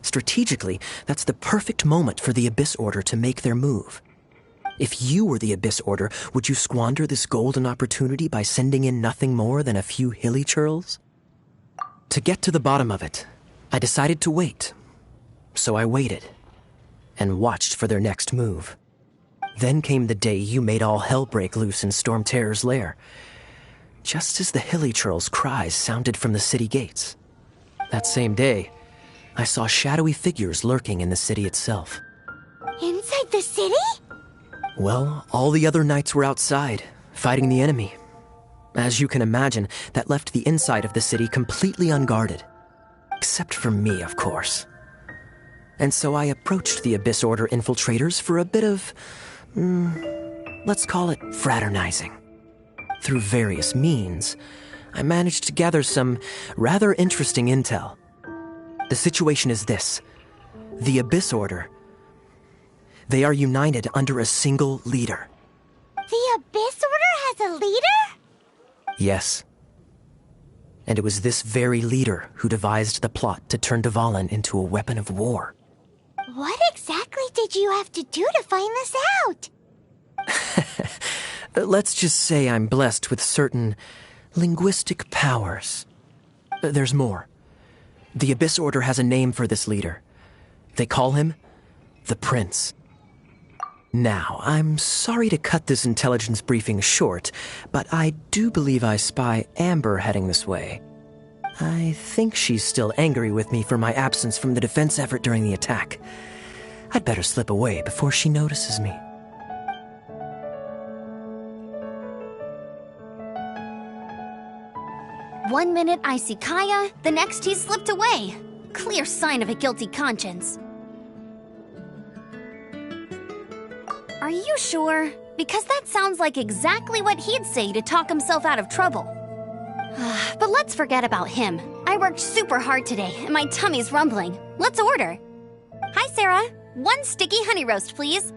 Strategically, that's the perfect moment for the Abyss Order to make their move. If you were the Abyss Order, would you squander this golden opportunity by sending in nothing more than a few hilly churls? To get to the bottom of it, I decided to wait. So I waited, and watched for their next move. Then came the day you made all hell break loose in Storm Terror's lair, just as the hilly churls' cries sounded from the city gates. That same day, I saw shadowy figures lurking in the city itself. Inside the city? Well, all the other knights were outside, fighting the enemy. As you can imagine, that left the inside of the city completely unguarded. Except for me, of course. And so I approached the Abyss Order infiltrators for a bit of... let's call it fraternizing. Through various means, I managed to gather some rather interesting intel. The situation is this. The Abyss Order... they are united under a single leader. The Abyss Order has a leader? Yes. And it was this very leader who devised the plot to turn Dvalin into a weapon of war. What exactly did you have to do to find this out? Let's just say I'm blessed with certain linguistic powers. There's more. The Abyss Order has a name for this leader. They call him the Prince. Now, I'm sorry to cut this intelligence briefing short, but I do believe I spy Amber heading this way. I think she's still angry with me for my absence from the defense effort during the attack. I'd better slip away before she notices me. One minute I see Kaya, the next he's slipped away. Clear sign of a guilty conscience. Are you sure? Because that sounds like exactly what he'd say to talk himself out of trouble. But let's forget about him. I worked super hard today, and my tummy's rumbling. Let's order. Hi, Sarah. 1 sticky honey roast, please.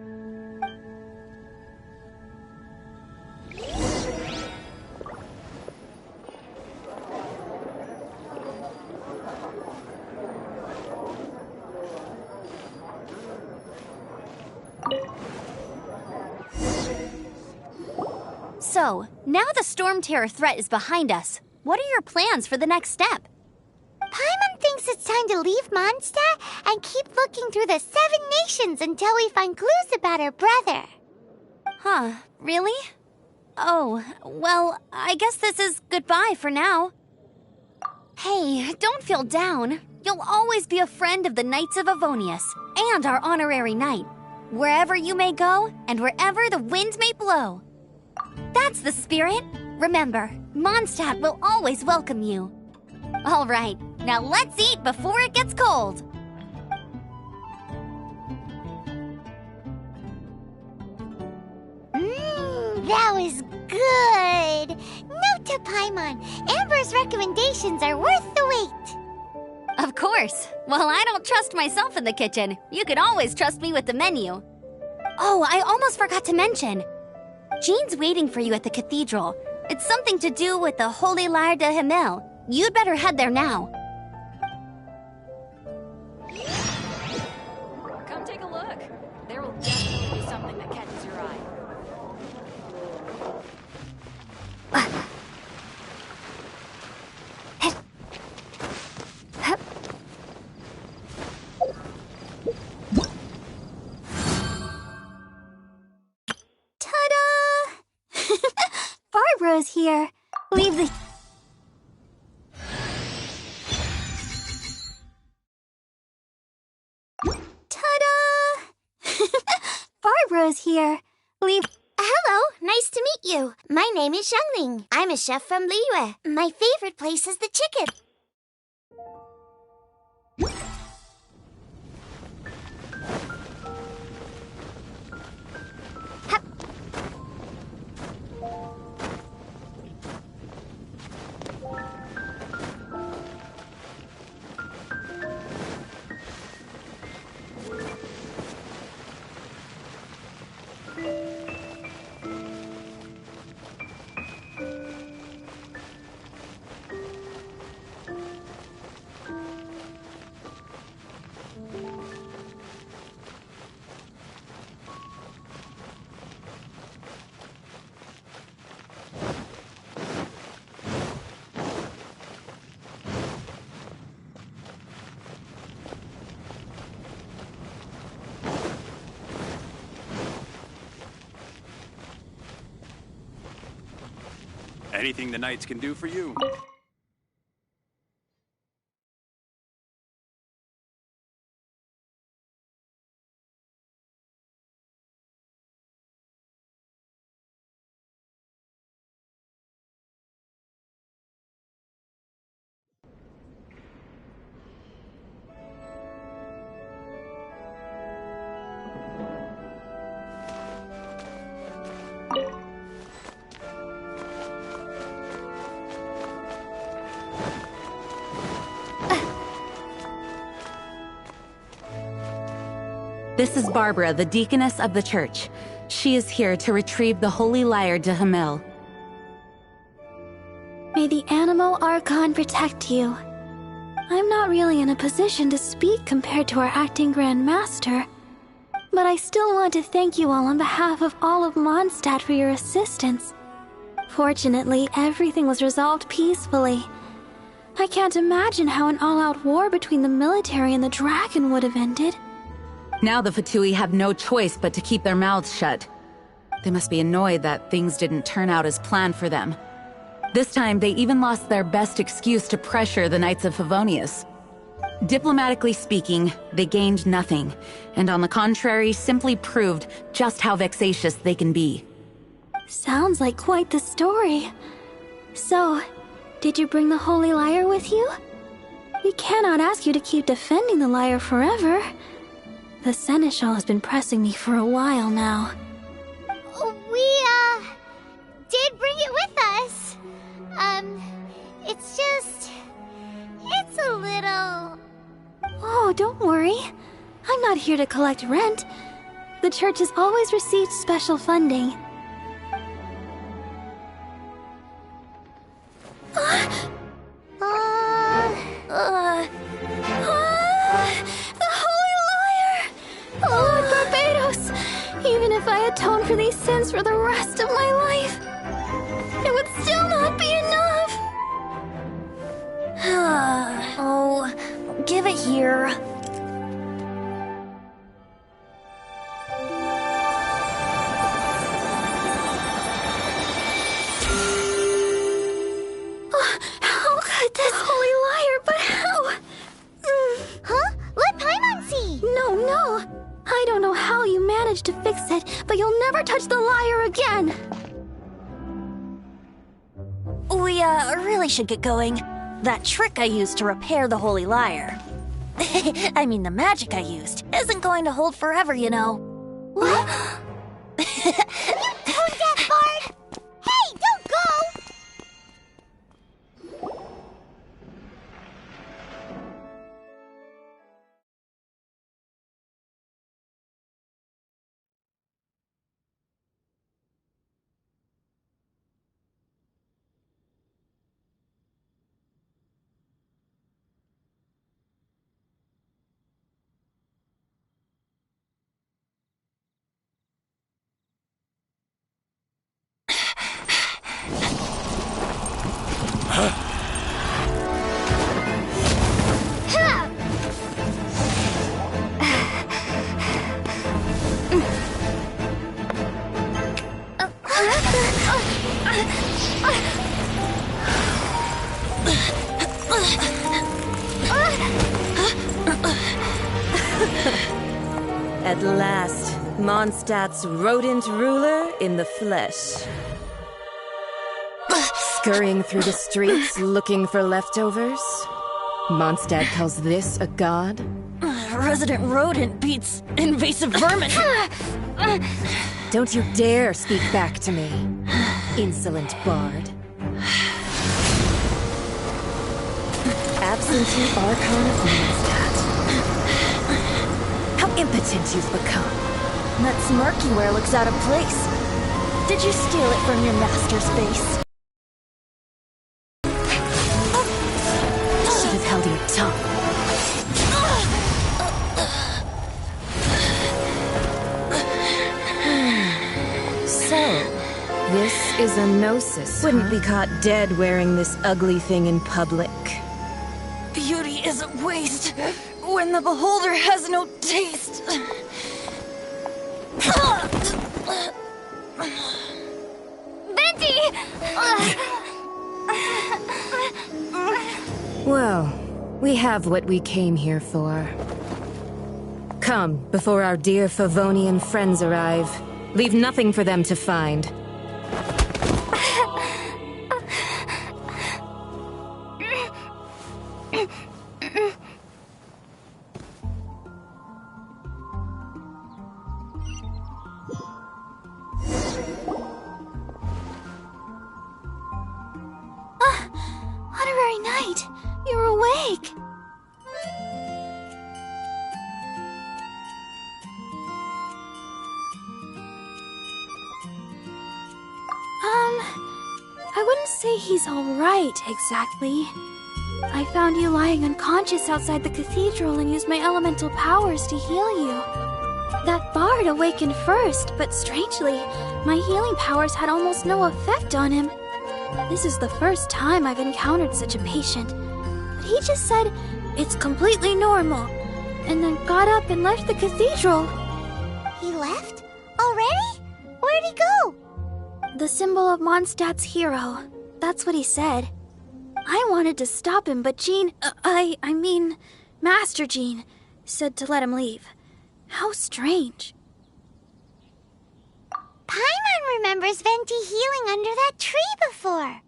So, now the Storm Terror threat is behind us. What are your plans for the next step? Paimon thinks it's time to leave Mondstadt and keep looking through the 7 nations until we find clues about her brother. Huh, really? Oh, well, I guess this is goodbye for now. Hey, don't feel down. You'll always be a friend of the Knights of Avonius and our honorary knight. Wherever you may go and wherever the wind may blow. That's the spirit. Remember, Mondstadt will always welcome you. All right, now let's eat before it gets cold. That was good. Note to Paimon, Amber's recommendations are worth the wait. Of course. Well, I don't trust myself in the kitchen. You can always trust me with the menu. Oh, I almost forgot to mention. Jean's waiting for you at the cathedral. It's something to do with the Holy Lyre de Himmel. You'd better head there now. Come take a look. There will definitely be something that catches your eye. Barbara's here. Leave the... Ta-da! Barbara's here. Leave... Hello, nice to meet you. My name is Xiangling. I'm a chef from Liyue. My favorite place is the chicken. Anything the Knights can do for you? This is Barbara, the deaconess of the church. She is here to retrieve the Holy Lyre de Himmel. May the Animo Archon protect you. I'm not really in a position to speak compared to our acting Grand Master, but I still want to thank you all on behalf of all of Mondstadt for your assistance. Fortunately, everything was resolved peacefully. I can't imagine how an all-out war between the military and the dragon would have ended. Now the Fatui have no choice but to keep their mouths shut. They must be annoyed that things didn't turn out as planned for them. This time, they even lost their best excuse to pressure the Knights of Favonius. Diplomatically speaking, they gained nothing, and on the contrary, simply proved just how vexatious they can be. Sounds like quite the story. So, did you bring the Holy Lyre with you? We cannot ask you to keep defending the lyre forever. The Seneschal has been pressing me for a while now. We, did bring it with us. It's a little... Oh, don't worry. I'm not here to collect rent. The church has always received special funding. The Holy Lyre! Lord Barbados! Even if I atone for these sins for the rest of my life, it would still not be enough! Oh, give it here. How could this Holy Lyre, but how? Huh? Let Paimon see! No. I don't know how you managed to fix it, but you'll never touch the lyre again! We, really should get going. That trick I used to repair the Holy Lyre. I mean, the magic I used isn't going to hold forever, you know. What? You tone-deaf bard! At last, Mondstadt's rodent ruler in the flesh. Scurrying through the streets looking for leftovers? Mondstadt calls this a god? Resident rodent beats invasive vermin. Don't you dare speak back to me, insolent bard. Absentee Archon of Mondstadt. How impotent you've become. That smirk you wear looks out of place. Did you steal it from your master's face? Should have held your tongue. So, this is a gnosis. Wouldn't be caught dead wearing this ugly thing in public. Beauty is a waste when the beholder has no taste. Venti! Well, we have what we came here for. Come, before our dear Favonian friends arrive. Leave nothing for them to find. Honorary Knight, you're awake. I wouldn't say he's alright, exactly. I found you lying unconscious outside the cathedral and used my elemental powers to heal you. That bard awakened first, but strangely, my healing powers had almost no effect on him. This is the first time I've encountered such a patient. But he just said, it's completely normal, and then got up and left the cathedral. He left? Already? Where'd he go? The symbol of Mondstadt's hero. That's what he said. I wanted to stop him, but Master Jean, said to let him leave. How strange. Paimon remembers Venti healing under that tree before.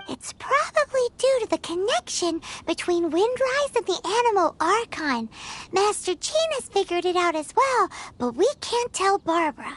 It's probably due to the connection between Windrise and the Animal Archon. Master Jean has figured it out as well, but we can't tell Barbara.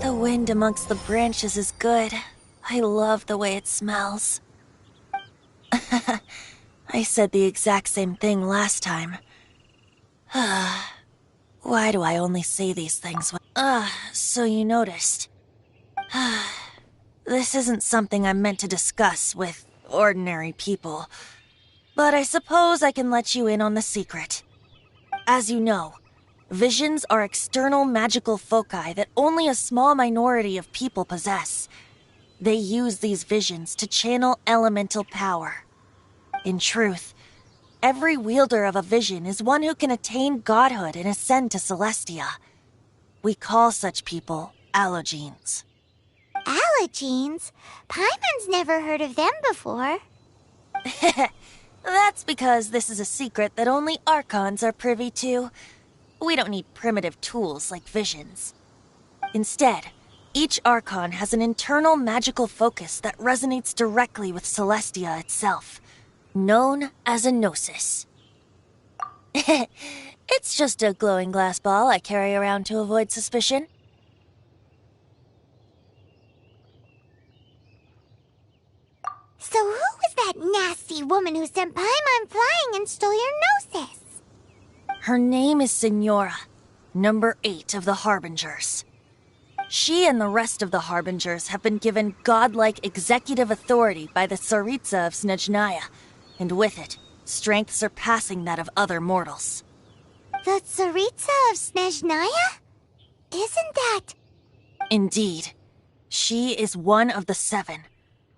The wind amongst the branches is good. I love the way it smells. I said the exact same thing last time. Why do I only say these things when... so you noticed. This isn't something I'm meant to discuss with ordinary people, but I suppose I can let you in on the secret. As you know, visions are external magical foci that only a small minority of people possess. They use these visions to channel elemental power. In truth, every wielder of a vision is one who can attain godhood and ascend to Celestia. We call such people allogenes. Allogenes? Paimon's never heard of them before. That's because this is a secret that only Archons are privy to. We don't need primitive tools like visions. Instead, each Archon has an internal magical focus that resonates directly with Celestia itself, known as a gnosis. It's just a glowing glass ball I carry around to avoid suspicion. So who was that nasty woman who sent Paimon flying and stole your gnosis? Her name is Signora, number 8 of the Harbingers. She and the rest of the Harbingers have been given godlike executive authority by the Tsaritsa of Snezhnaya, and with it, strength surpassing that of other mortals. The Tsaritsa of Snezhnaya? Isn't that... Indeed. She is one of the 7,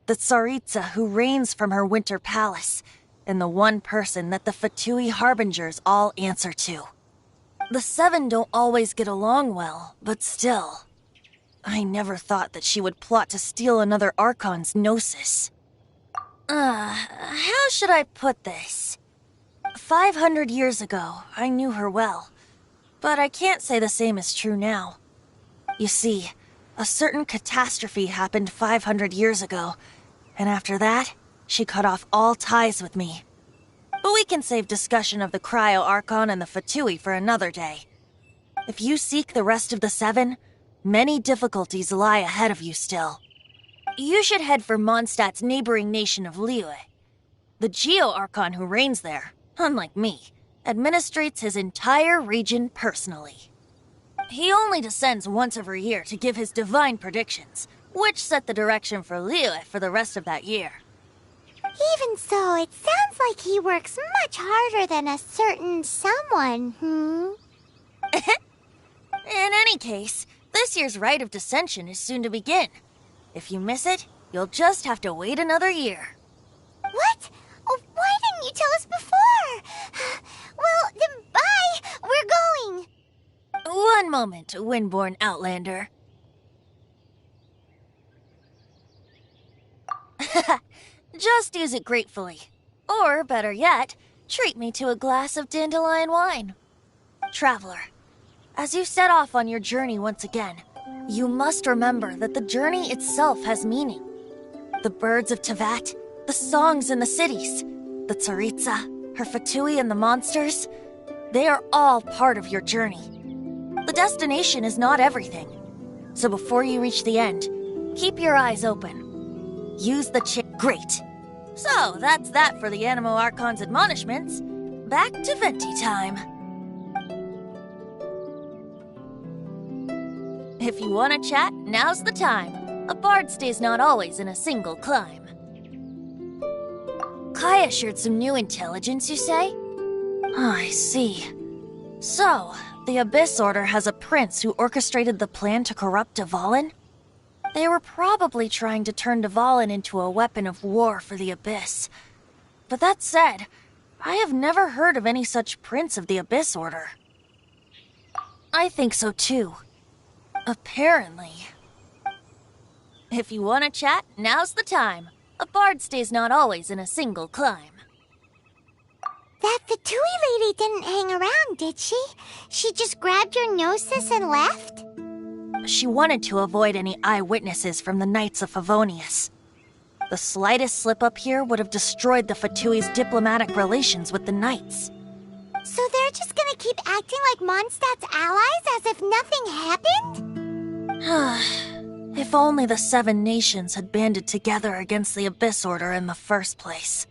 the Tsaritsa who reigns from her winter palace, and the one person that the Fatui Harbingers all answer to. The 7 don't always get along well, but still. I never thought that she would plot to steal another Archon's gnosis. How should I put this? 500 years ago, I knew her well, but I can't say the same is true now. You see, a certain catastrophe happened 500 years ago, and after that, she cut off all ties with me. But we can save discussion of the Cryo Archon and the Fatui for another day. If you seek the rest of the 7, many difficulties lie ahead of you still. You should head for Mondstadt's neighboring nation of Liyue. The Geo-Archon who reigns there, unlike me, administrates his entire region personally. He only descends once every year to give his divine predictions, which set the direction for Liyue for the rest of that year. Even so, it sounds like he works much harder than a certain someone, In any case, this year's Rite of Descension is soon to begin. If you miss it, you'll just have to wait another year. What? Oh, why didn't you tell us before? Well, then bye! We're going! One moment, Windborn Outlander. Just use it gratefully. Or, better yet, treat me to a glass of dandelion wine. Traveler, as you set off on your journey once again, you must remember that the journey itself has meaning. The birds of Tevat, the songs in the cities, the Tsaritsa, her Fatui and the monsters, they are all part of your journey. The destination is not everything. So before you reach the end, keep your eyes open. Use the Great. So, that's that for the Animo Archon's admonishments. Back to Venti time. If you want to chat, now's the time. A bard stays not always in a single clime. Kaya shared some new intelligence, you say? Oh, I see. So, the Abyss Order has a prince who orchestrated the plan to corrupt Dvalin? They were probably trying to turn Dvalin into a weapon of war for the Abyss. But that said, I have never heard of any such prince of the Abyss Order. I think so too. Apparently. If you want to chat, now's the time. A bard stays not always in a single climb. That Fatui lady didn't hang around, did she? She just grabbed your gnosis and left? She wanted to avoid any eyewitnesses from the Knights of Favonius. The slightest slip-up here would have destroyed the Fatui's diplomatic relations with the Knights. So they're just gonna keep acting like Mondstadt's allies as if nothing happened? If only the Seven Nations had banded together against the Abyss Order in the first place.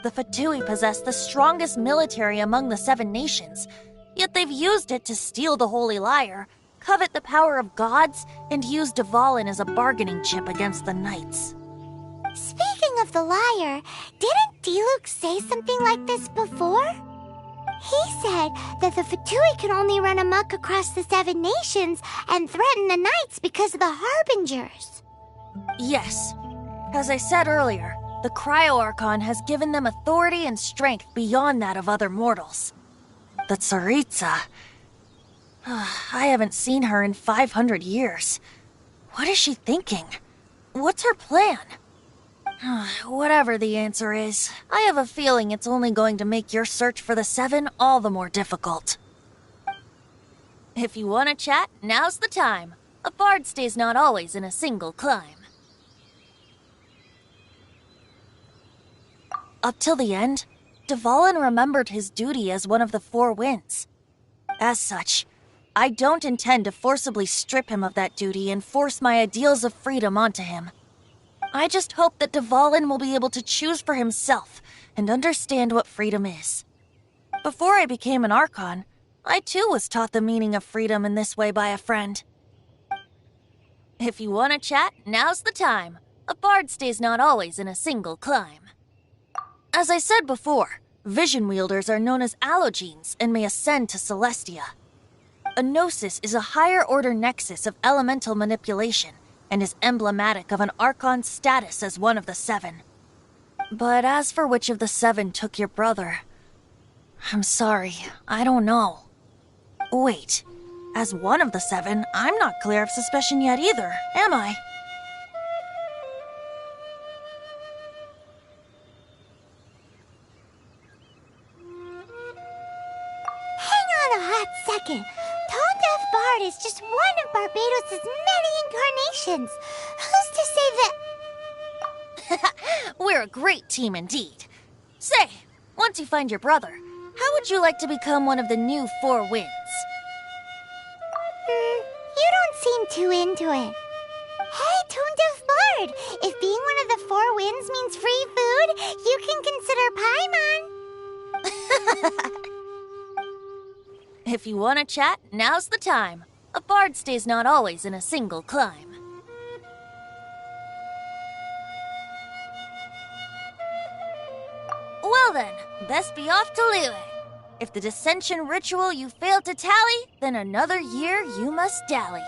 The Fatui possess the strongest military among the Seven Nations, yet they've used it to steal the Holy Lyre, covet the power of gods, and use Dvalin as a bargaining chip against the Knights. Speaking of the lyre, didn't Diluc say something like this before? He said that the Fatui can only run amok across the Seven Nations and threaten the Knights because of the Harbingers. Yes. As I said earlier, the Cryo-Archon has given them authority and strength beyond that of other mortals. The Tsaritsa... I haven't seen her in 500 years. What is she thinking? What's her plan? Whatever the answer is, I have a feeling it's only going to make your search for the Seven all the more difficult. If you want to chat, now's the time. A bard stays not always in a single climb. Up till the end, Dvalin remembered his duty as one of the Four Winds. As such, I don't intend to forcibly strip him of that duty and force my ideals of freedom onto him. I just hope that Dvalin will be able to choose for himself and understand what freedom is. Before I became an Archon, I too was taught the meaning of freedom in this way by a friend. If you want to chat, now's the time. A bard stays not always in a single climb. As I said before, vision wielders are known as allogenes and may ascend to Celestia. A gnosis is a higher-order nexus of elemental manipulation and is emblematic of an Archon's status as one of the Seven. But as for which of the Seven took your brother, I'm sorry, I don't know. Wait, as one of the Seven, I'm not clear of suspicion yet either, am I? Hang on a hot second. Tone Deaf Bard is just one of Barbados' many incarnations. Who's to say that... We're a great team indeed. Say, once you find your brother, how would you like to become one of the new Four Winds? You don't seem too into it. Hey, Tone Deaf Bard, if being one of the Four Winds means free food, you can consider Paimon. If you want to chat, now's the time. A bard stays not always in a single climb. Well then, best be off to Liyue. If the dissension ritual you fail to tally, then another year you must dally.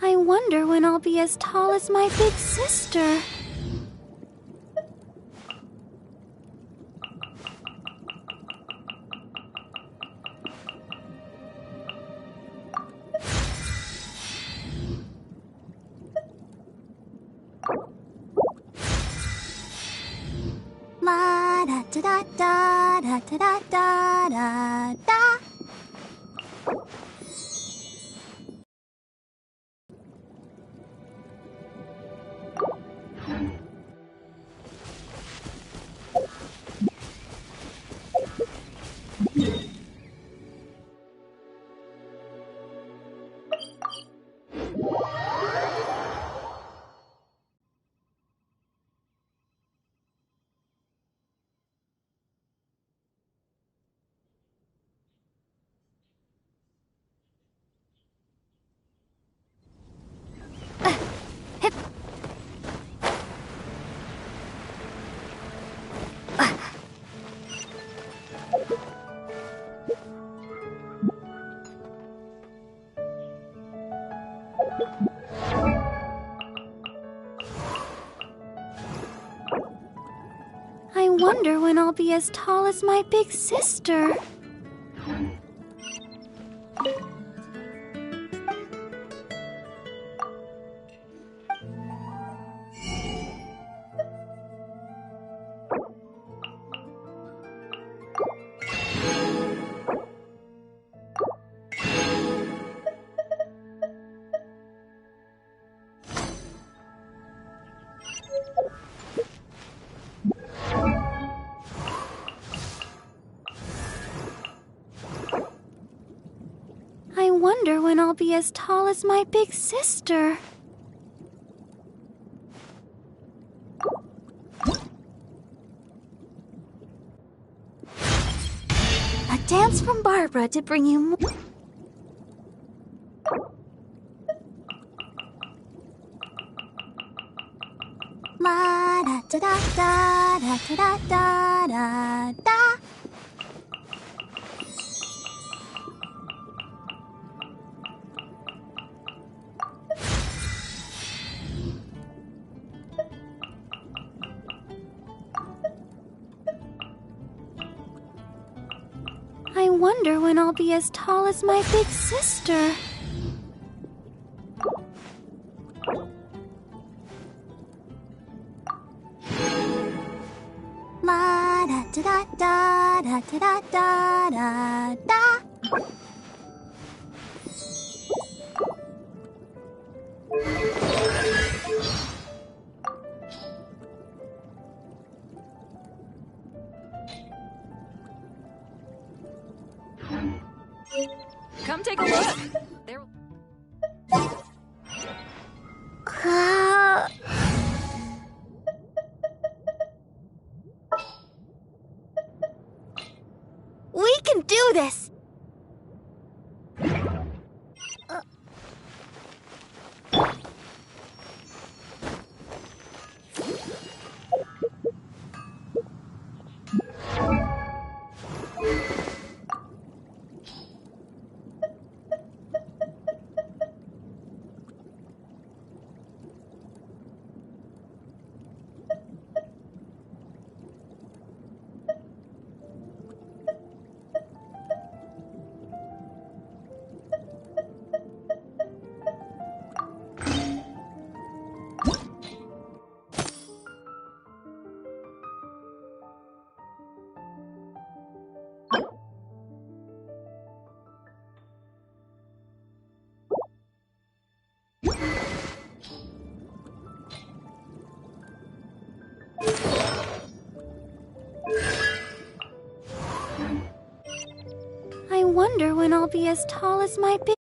I wonder when I'll be as tall as my big sister. La da da da da da da da da da. I wonder when I'll be as tall as my big sister. I wonder when I'll be as tall as my big sister. A dance from Barbara to bring you more. La da da da da da da da da. I wonder when I'll be as tall as my big sister. La da da da da da da da da. Come take a look. There. We can do this! wonder when I'll be as tall as my big...